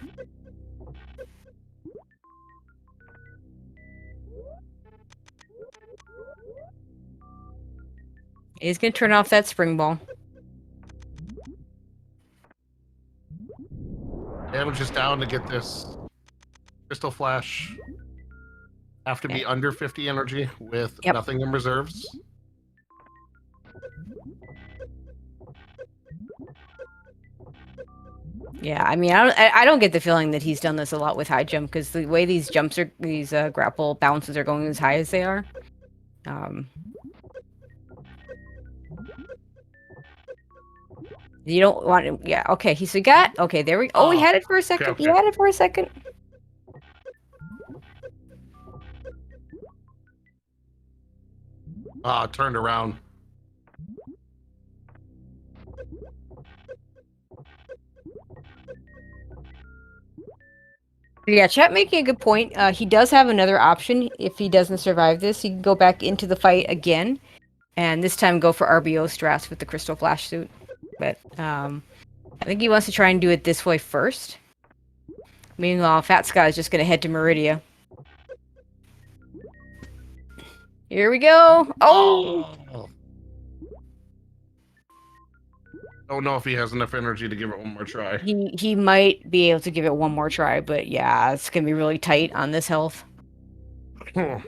He's gonna turn off that spring ball. Damage is down to get this crystal flash. Have to be under 50 energy with nothing in reserves. Yeah, I mean, I don't get the feeling that he's done this a lot with high jump because the way these grapple bounces are going as high as they are. You don't want him. Yeah, okay. Okay, there we. Oh, he had it for a second. okay. He had it for a second. Turned around. Yeah, chat making a good point. He does have another option if he doesn't survive this. He can go back into the fight again, and this time go for RBO strats with the Crystal Flash suit. But I think he wants to try and do it this way first. Meanwhile, Fat Scott is just going to head to Meridia. Here we go. Oh! Don't know if he has enough energy to give it one more try. He might be able to give it one more try, but yeah, it's going to be really tight on this health. Gotta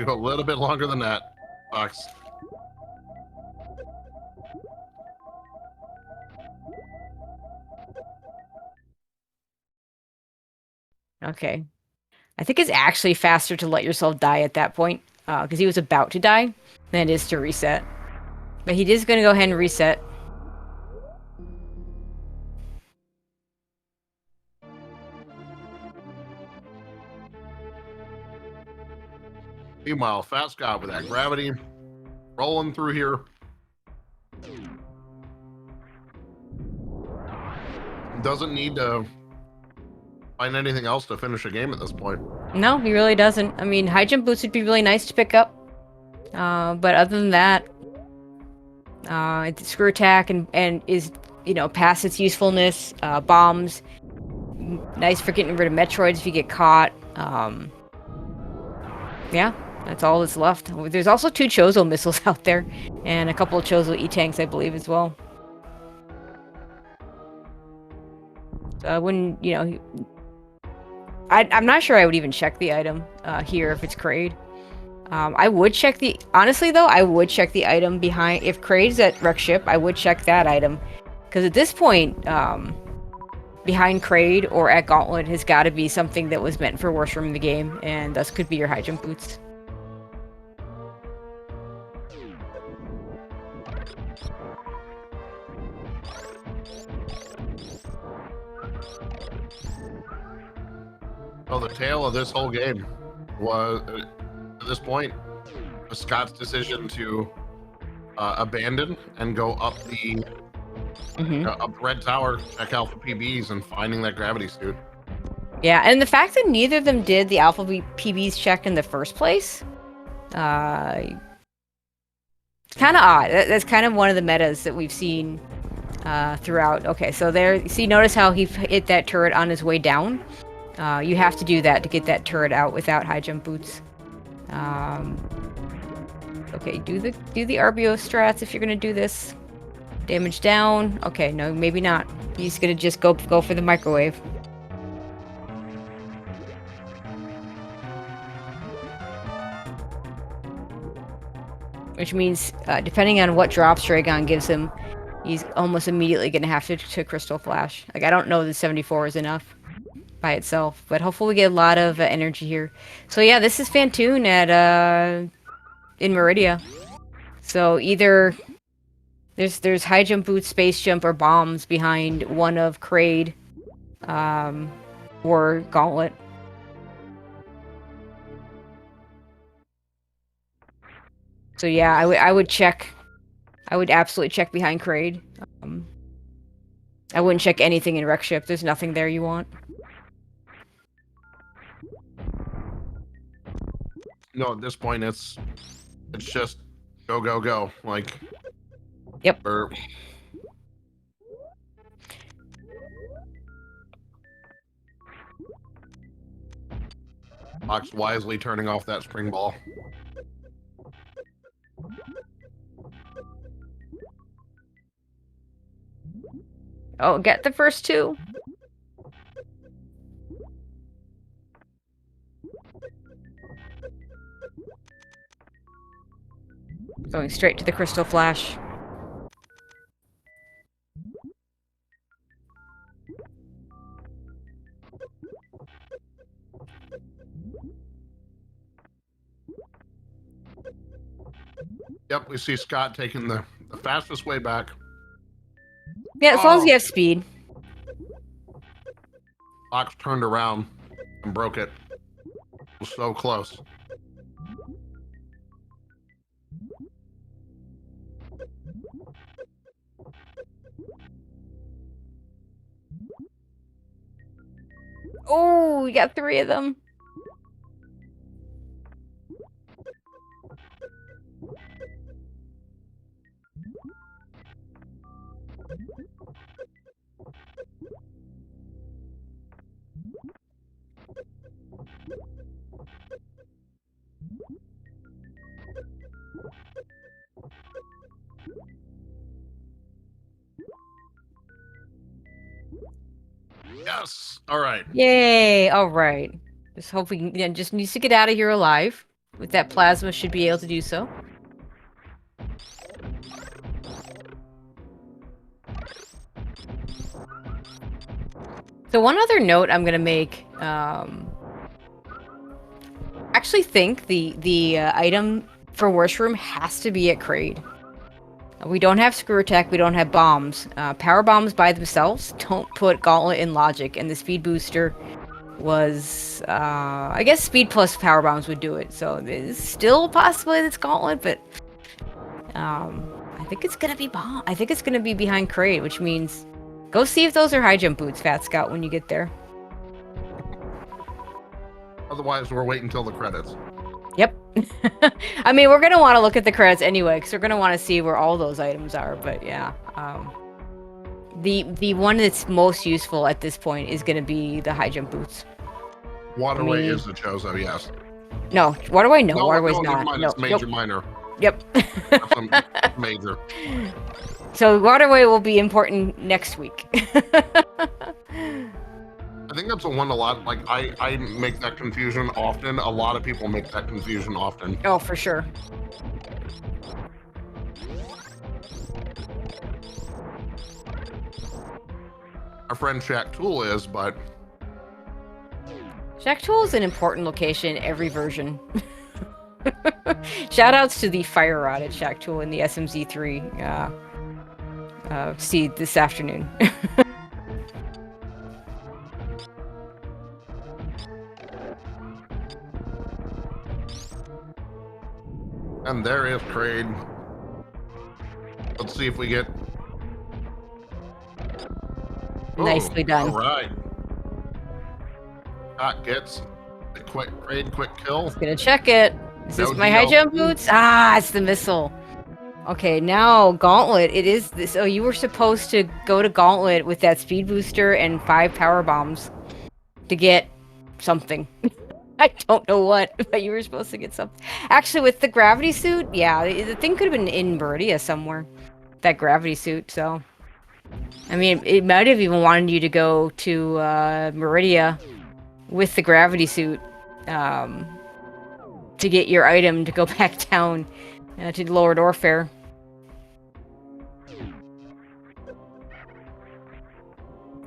go a little bit longer than that, Fox. Okay. I think it's actually faster to let yourself die at that point, because he was about to die, than it is to reset. But he is going to go ahead and reset. Meanwhile, Fat Scott with that gravity rolling through here. Doesn't need to find anything else to finish a game at this point. No, he really doesn't. I mean, high jump boots would be really nice to pick up. But other than that, it's screw attack and is, past its usefulness. Bombs. Nice for getting rid of Metroids if you get caught. Yeah, that's all that's left. There's also 2 Chozo missiles out there, and a couple of Chozo E-tanks, I believe, as well. So I wouldn't, I'm not sure I would even check the item here if it's Kraid. I would check honestly though, I would check the item behind, if Kraid's at Wreck Ship, I would check that item. Because at this point, behind Kraid or at Gauntlet has got to be something that was meant for worse room in the game, and thus could be your high jump boots. Well, the tale of this whole game was, at this point, was Scott's decision to abandon and go up the up Red Tower, check Alpha PBs, and finding that gravity suit. Yeah, and the fact that neither of them did the Alpha PBs check in the first place, it's kind of odd. That's kind of one of the metas that we've seen throughout. Okay, so there, see, notice how he hit that turret on his way down? You have to do that to get that turret out without high jump boots. Okay, do the RBO strats if you're gonna do this. Damage down. Okay, no, maybe not. He's gonna just go for the microwave. Which means, depending on what drops Dragon gives him, he's almost immediately gonna have to Crystal Flash. Like, I don't know that 74 is enough by itself, but hopefully we get a lot of energy here. So yeah, this is Fantoon at in Meridia. So either there's high jump boots, space jump, or bombs behind one of Kraid or Gauntlet. So yeah, I would check. I would absolutely check behind Kraid. I wouldn't check anything in Wreck Ship. There's nothing there you want. No, at this point, it's just go, go, go. Like, Yep. Fox wisely turning off that spring ball. Oh, get the first 2. Going straight to the Crystal Flash. Yep, we see Scott taking the fastest way back. Yeah, as long as Oh. you have speed. Fox turned around and broke it. It was so close. Oh, we got 3 of them. Yes. All right. Yay! All right. Just hope we can. Yeah, just needs to get out of here alive. With that plasma, should be able to do so. So one other note I'm gonna make. Actually, think the item for Washroom has to be at Kraid. We don't have screw attack. We don't have bombs. Power bombs by themselves don't put Gauntlet in logic, and the speed booster was, I guess speed plus power bombs would do it. So there's still a possibility that's Gauntlet, but I think it's gonna be bomb. I think it's gonna be behind Kraid, which means go see if those are high jump boots, Fat Scout, when you get there. Otherwise, we're waiting until the credits. Yep. I mean, we're gonna want to look at the credits anyway, because we're gonna want to see where all those items are. But yeah, the one that's most useful at this point is gonna be the high jump boots. Waterway is the Chozo, yes. No, Waterway, no, No, Waterway's never not. mind, No, it's major, nope. minor. Yep. That's a major. So Waterway will be important next week. I think that's the one a lot, like, I make that confusion often. A lot of people make that confusion often. Oh, for sure. Our friend Shaq Tool is, but Shack Tool is an important location in every version. Shoutouts to the fire rod at Shack Tool in the SMZ3 seed this afternoon. and there is Kraid. Let's see if we get. Nicely done. All right. Scott gets the Kraid quick kill. Gonna check it. Is this No my high DL. jump boots? Ah, it's the missile. Okay, now Gauntlet. It is this. Oh, you were supposed to go to Gauntlet with that speed booster and 5 power bombs to get something. I don't know what, but you were supposed to get something. Actually, with the gravity suit, yeah, the thing could have been in Meridia somewhere. That gravity suit, so. I mean, it might have even wanted you to go to Meridia with the gravity suit to get your item to go back down to Lower Dorfair.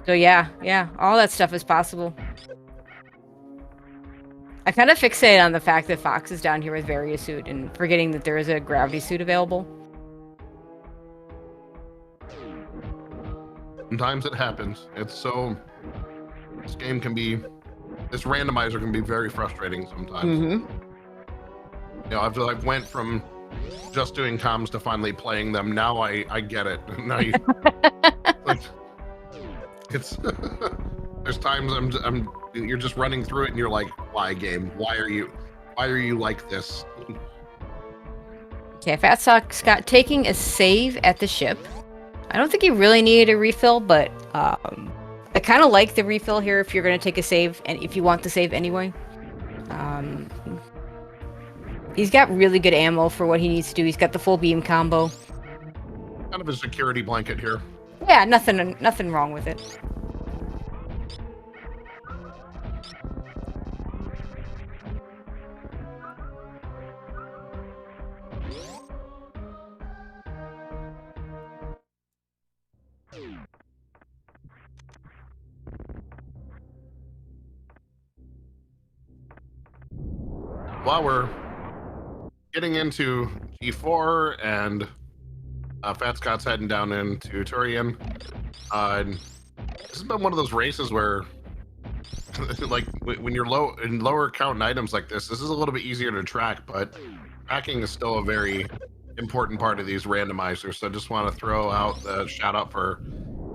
So yeah, all that stuff is possible. I kind of fixate on the fact that Fox is down here with Varia suit and forgetting that there is a gravity suit available. Sometimes it happens. It's so. This game can be. This randomizer can be very frustrating sometimes. Mm-hmm. You know, I've went from just doing comms to finally playing them. Now I get it. Now you. Like, it's. There's times you're just running through it and you're like, why game? Why are you like this? Okay, Fat Scott taking a save at the ship. I don't think he really needed a refill, but I kind of like the refill here if you're going to take a save and if you want to save anyway. He's got really good ammo for what he needs to do. He's got the full beam combo. Kind of a security blanket here. Yeah, nothing wrong with it. while we're getting into G4 and Fat Scott's heading down into Turian, and this has been one of those races where, like, when you're in lower count items like this is a little bit easier to track, but tracking is still a very important part of these randomizers. So I just want to throw out the shout out for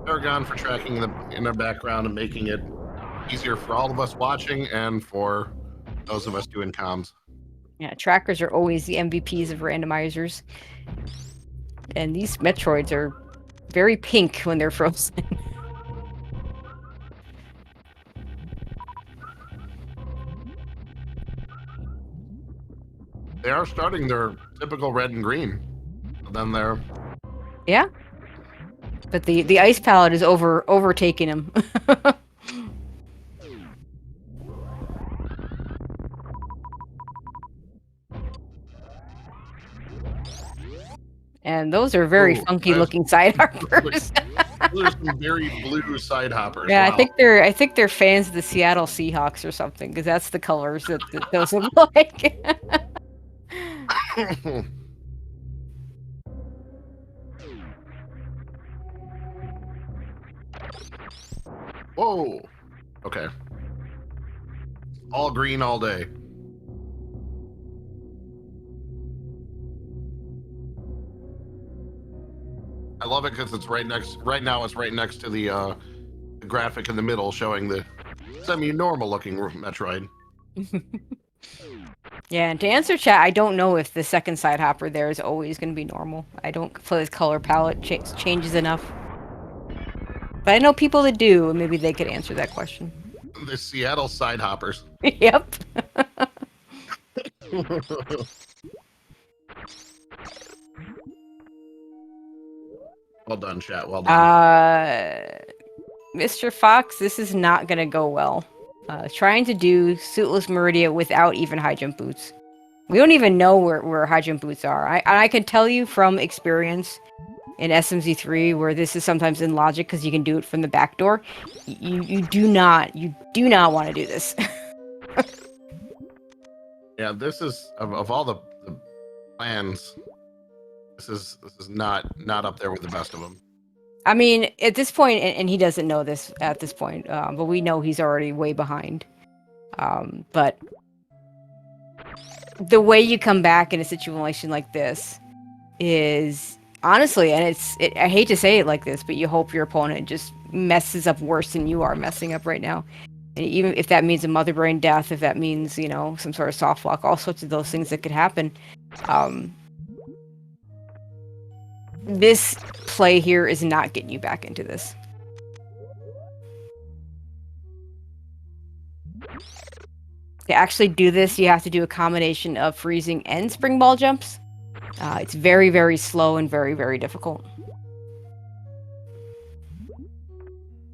Paragon for tracking in the background and making it easier for all of us watching and for those of us doing comms. Yeah, trackers are always the MVPs of randomizers. And these Metroids are very pink when they're frozen. They are starting their typical red and green. But then they're... Yeah. But the ice palette is overtaking them. And those are very funky looking side hoppers. Those are some very blue side hoppers. Yeah, wow. I think they're fans of the Seattle Seahawks or something, because that's the colors that those look like. Whoa. Okay. All green all day. I love it because it's right now it's right next to the graphic in the middle showing the semi-normal looking Metroid. Yeah, and to answer chat, I don't know if the second side hopper there is always going to be normal. I don't feel his color palette changes enough. But I know people that do, and maybe they could answer that question. The Seattle side hoppers. Yep. Well done, chat. Well done. Mr. Fox, this is not going to go well. Trying to do Suitless Meridia without even high jump boots. We don't even know where high jump boots are. I can tell you from experience in SMZ3 where this is sometimes in logic because you can do it from the back door. You do not want to do this. Yeah, this is of all the plans. This is not up there with the best of them. I mean, at this point, and he doesn't know this at this point, but we know he's already way behind. But the way you come back in a situation like this is honestly, and I hate to say it like this, but you hope your opponent just messes up worse than you are messing up right now. And even if that means a mother brain death, if that means, some sort of soft lock, all sorts of those things that could happen. This play here is not getting you back into this. To actually do this, you have to do a combination of freezing and spring ball jumps. It's very, very slow and very, very difficult.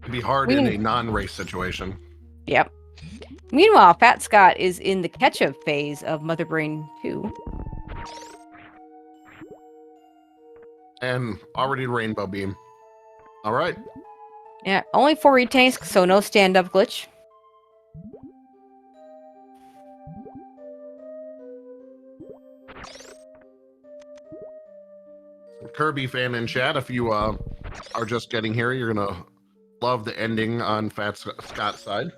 It'd be hard in a non-race situation. Yep. Meanwhile, Fat Scott is in the catch-up phase of Mother Brain 2. And already Rainbow Beam. All right. Yeah, only 4 retanks, so no stand-up glitch. Kirby fan in chat, if you are just getting here, you're gonna love the ending on Fat Scott's side.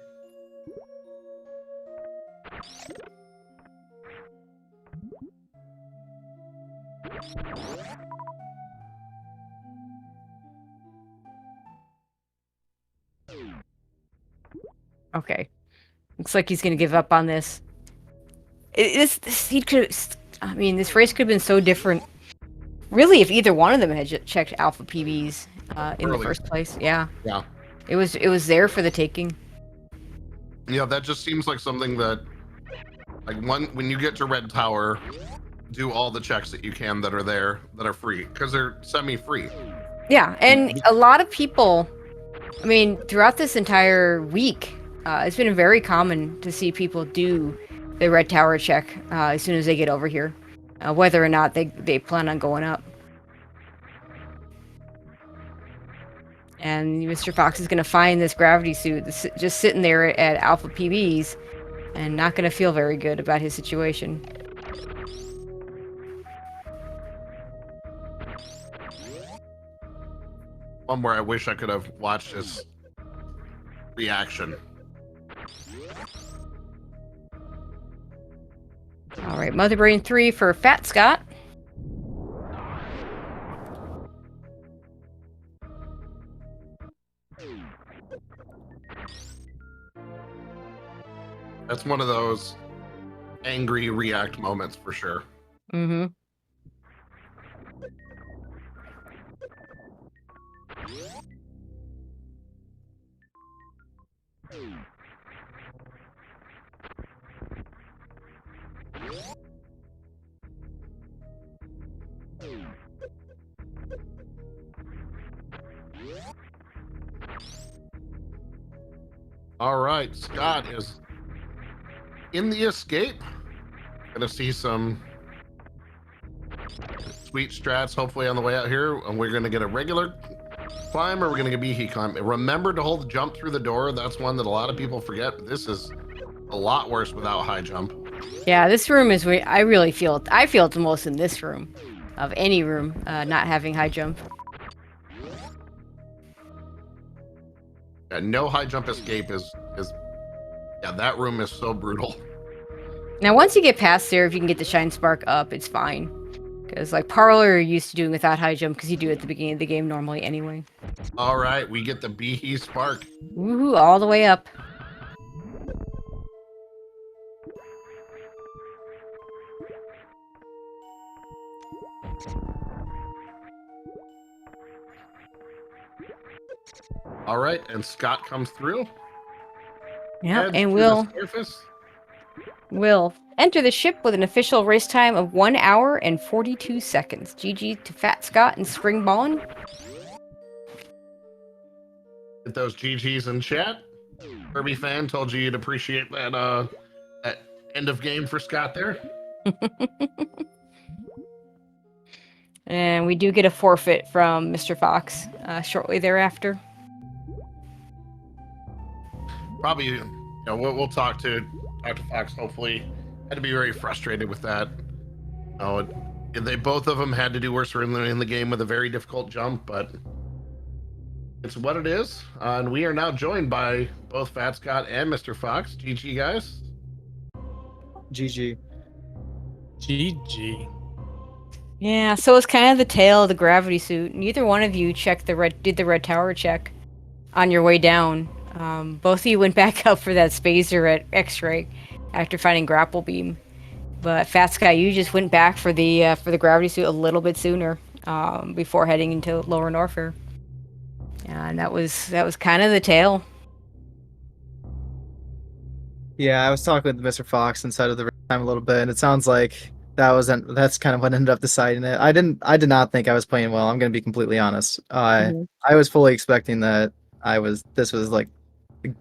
Okay. Looks like he's gonna give up on this. This race could have been so different. Really, if either one of them had checked alpha PBs in the first place. Yeah. Yeah. It was there for the taking. Yeah, that just seems like something that, like, when you get to Red Tower, do all the checks that you can that are there that are free, because they're semi-free. Yeah, and a lot of people, throughout this entire week, it's been very common to see people do the Red Tower check as soon as they get over here, whether or not they plan on going up. And Mr. Fox is going to find this gravity suit just sitting there at alpha PBs, and not going to feel very good about his situation. One where I wish I could have watched his reaction. All right, Mother Brain 3 for Fat Scott. That's one of those angry react moments for sure. Mm-hmm. All right, Scott is in the escape. Gonna see some sweet strats hopefully on the way out here, and we're gonna get a regular climb or we're gonna get a BT climb. Remember to hold the jump through the door. That's one that a lot of people forget. This is a lot worse without high jump. Yeah, this room is where I really feel it. I feel it the most in this room, of any room, not having high jump. Yeah, no high jump escape is yeah, that room is so brutal. Now, once you get past there, if you can get the Shine Spark up, it's fine. Because, like, Parlor you're used to doing without high jump, because you do it at the beginning of the game normally anyway. All right, we get the BT spark. Woohoo, all the way up. All right, and Scott comes through. Yeah, Heads and to we'll the surface. enter the ship with an official race time of 1 hour and 42 seconds. GG to Fat Scott and Spring Ballin. Get those GGs in chat. Kirby fan told you you'd appreciate that that end of game for Scott there. And we do get a forfeit from Mr. Fox shortly thereafter. Probably, you know, we'll talk to Fox. Hopefully, had to be very frustrated with that. They both of them had to do worse in the game with a very difficult jump, but it's what it is. And we are now joined by both Fat Scott and Mr. Fox. GG, guys. GG. GG. Yeah, so it's kind of the tale of the gravity suit. Neither one of you did the red tower check on your way down. Both of you went back up for that spacer at X-ray after finding grapple beam. But Fat Sky, you just went back for the gravity suit a little bit sooner before heading into Lower Norfair. And that was kind of the tale. Yeah, I was talking with Mr. Fox inside of the time a little bit, and it sounds like that's kind of what ended up deciding it. I did not think I was playing well. I'm going to be completely honest. I was fully expecting that this was like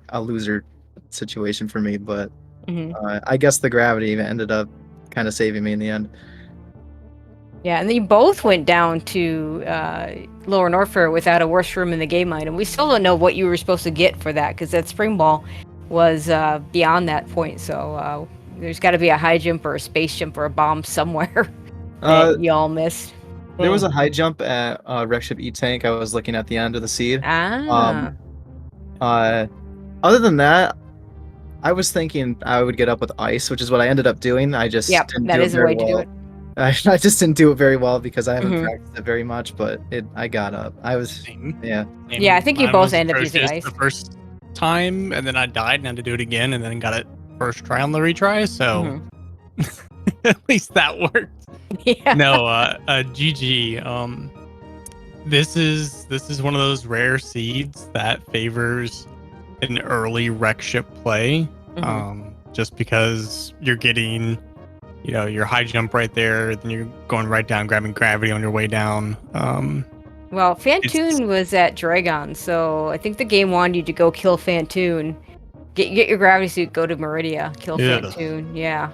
a loser situation for me, but I guess the gravity ended up kind of saving me in the end. Yeah, and then you both went down to Lower Norfair without a worst room in the game item. We still don't know what you were supposed to get for that, because that spring ball was beyond that point. So there's got to be a high jump or a space jump or a bomb somewhere that y'all missed. There was a high jump at Wreck Ship E-Tank. I was looking at the end of the seed. Other than that, I was thinking I would get up with ice, which is what I ended up doing. I just didn't that do is it a very way well. to do it. I just didn't do it very well because I haven't practiced it very much, but I got up. Yeah. Yeah, I think you both ended up using ice. The first time, and then I died and had to do it again, and then got it first try on the retry, so at least that worked. Yeah. No, GG. This is one of those rare seeds that favors an early wreck ship play, just because you're getting, your high jump right there, then you're going right down, grabbing gravity on your way down. Well, Fantoon was at Dragon, so I think the game wanted you to go kill Fantoon, get your gravity suit, go to Meridia, kill Fantoon. Yeah.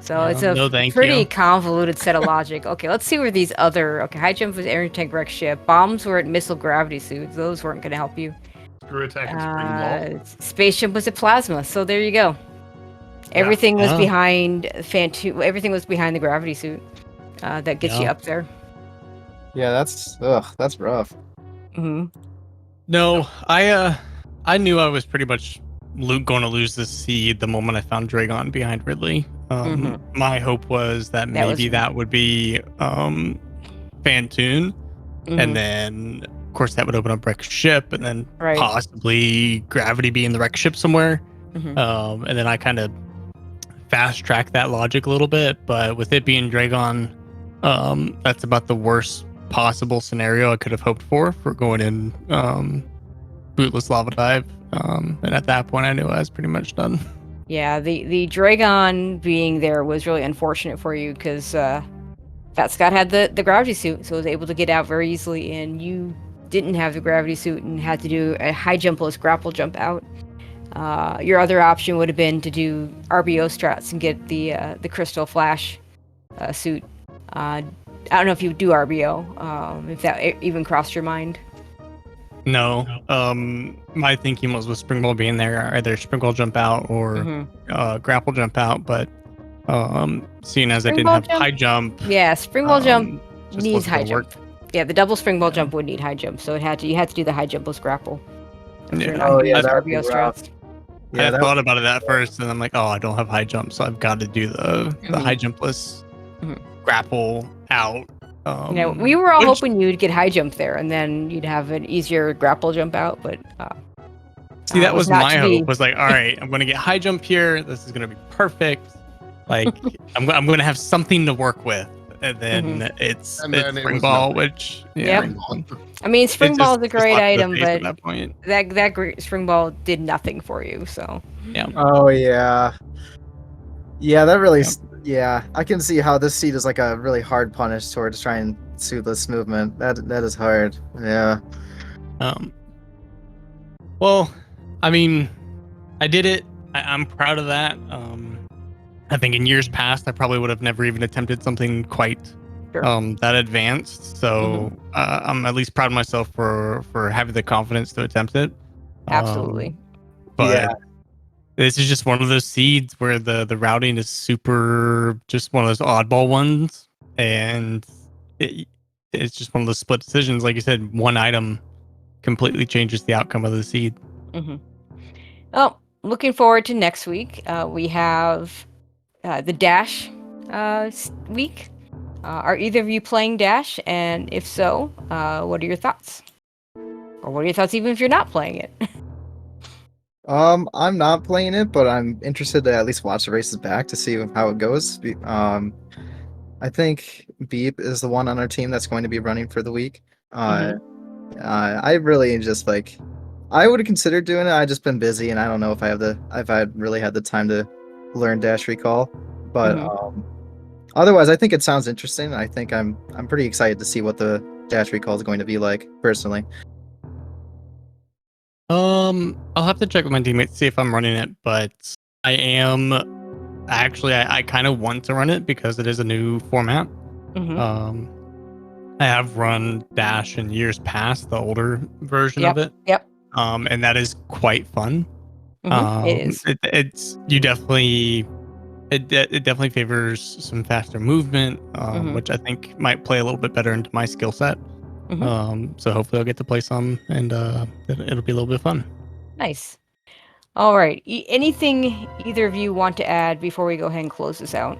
So it's a pretty convoluted set of logic. Okay, let's see where these other... Okay, high jump was air tank wreck ship. Bombs were at missile gravity suits. Those weren't going to help you. Screw attack and spring ball. Space jump was at plasma, so there you go. Everything was Yeah. behind Fan 2. Everything was behind the gravity suit. That gets you Yeah. up there. Yeah, that's rough. Hmm. No, I knew I was pretty much going to lose this seed the moment I found Dragon behind Ridley. My hope was that That was- maybe that would be Fantoon, and then of course that would open up wreck ship, and then Right. possibly gravity be in the wreck ship somewhere. Mhm. And then I kind of fast tracked that logic a little bit, but with it being Dragon, that's about the worst possible scenario I could have hoped for going in bootless lava dive. And at that point I knew I was pretty much done. Yeah, the Dragon being there was really unfortunate for you because Fat Scott had the gravity suit, so was able to get out very easily, and you didn't have the gravity suit and had to do a high jumpless grapple jump out. Your other option would have been to do RBO strats and get the Crystal Flash suit. I don't know if you would do RBO, if that even crossed your mind. No. My thinking was with Springball being there, either Springball jump out or grapple jump out, but seeing as I didn't Springball have jump? high jump, Yeah, Springball jump just needs wasn't high gonna jump. work. Yeah, the double Springball Yeah. jump would need high jump, so you had to do the high jumpless grapple. If Yeah. you're not Oh, gonna yeah, use that would be RBO rough. strats. Yeah, I that thought about it at first, and I'm like, oh, I don't have high jump, so I've got to do the high jumpless grapple out. We were all which- hoping you'd get high jump there, and then you'd have an easier grapple jump out. But See, that was not my to be. hope. Was like, all right, I'm gonna get high jump here. This is gonna be perfect. Like, I'm gonna have something to work with, and then it's And then it was Springball, nothing. which Yep. Springball. I mean, it's Springball is a just great slapped in the item, face at but that point, that Springball did nothing for you. So yeah. Oh yeah. Yeah, that really. Yep. Yeah, I can see how this seed is like a really hard punish towards trying suitless movement. That is hard. Yeah. Well, I mean, I did it. I'm proud of that. I think in years past, I probably would have never even attempted something quite Sure. that advanced. So I'm at least proud of myself for having the confidence to attempt it. absolutely. But Yeah. this is just one of those seeds where the routing is super, just one of those oddball ones, and it's just one of those split decisions. Like you said, one item completely changes the outcome of the seed. Well, looking forward to next week. We have the Dash week. Are either of you playing Dash? And if so, what are your thoughts? Or what are your thoughts even if you're not playing it? I'm not playing it, but I'm interested to at least watch the races back to see how it goes. I think Beep is the one on our team that's going to be running for the week. I really just like, I would have considered doing it. I just been busy, and I don't know if I really had the time to learn Dash Recall. But otherwise, I think it sounds interesting. I think I'm pretty excited to see what the Dash Recall is going to be like personally. I'll have to check with my teammates, see if I'm running it, but I am actually, I kind of want to run it because it is a new format. I have run Dash in years past, the older version of it. Yep. And that is quite fun. It is. It's you definitely it definitely favors some faster movement, which I think might play a little bit better into my skill set. So hopefully I'll get to play some, and it'll be a little bit fun. Nice. All right. Anything either of you want to add before we go ahead and close this out?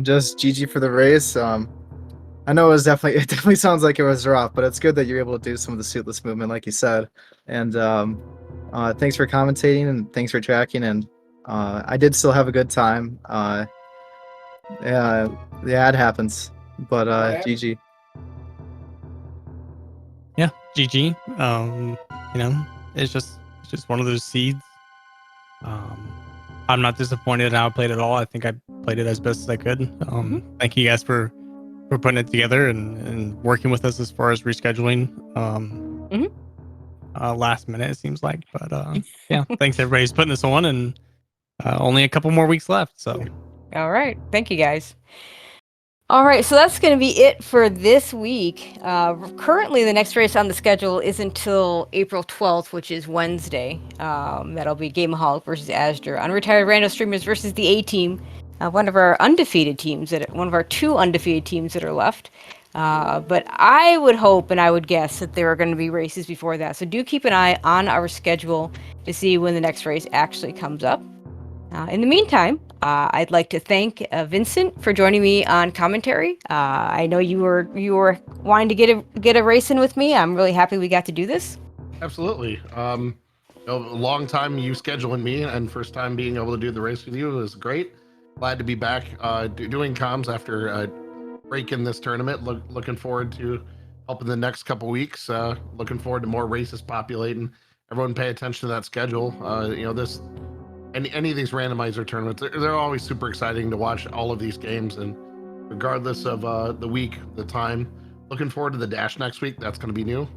Just GG for the race. I know it definitely sounds like it was rough, but it's good that you're able to do some of the suitless movement, like you said. And thanks for commentating and thanks for tracking. And I did still have a good time. Yeah, it happens. But GG. Yeah, GG. It's just one of those seeds. I'm not disappointed in how I played it all. I think I played it as best as I could. Thank you guys for putting it together and working with us as far as rescheduling. Last minute it seems like, but yeah, thanks everybody who's putting this on, and only a couple more weeks left. So All right. Thank you guys. All right, so that's going to be it for this week. Currently, the next race on the schedule is until April 12th, which is Wednesday. That'll be Gameaholic versus Asger, Unretired Rando Streamers versus the A Team, one of our undefeated teams, one of our 2 undefeated teams that are left. But I would hope and I would guess that there are going to be races before that. So do keep an eye on our schedule to see when the next race actually comes up. In the meantime, I'd like to thank Vincent for joining me on commentary. I know you were wanting to get a race in with me. I'm really happy we got to do this. Absolutely. A long time you scheduling me, and first time being able to do the race with you was great. Glad to be back doing comms after breaking this tournament. Looking forward to helping the next couple weeks. Looking forward to more races populating. Everyone pay attention to that schedule. Any of these randomizer tournaments, they're always super exciting to watch all of these games, and regardless of the week, the time, looking forward to the dash next week. That's going to be new.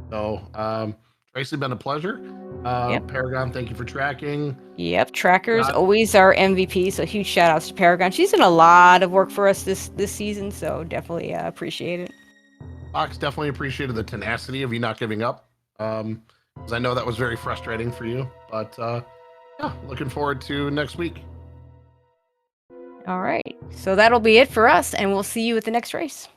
So Tracy, been a pleasure. Yep. Paragon, thank you for tracking. Yep, Tracker's always our MVP, so huge shout outs to Paragon. She's done a lot of work for us this season, so definitely appreciate it. Fox, definitely appreciated the tenacity of you not giving up, because I know that was very frustrating for you, but yeah, looking forward to next week. All right, so that'll be it for us, and we'll see you at the next race.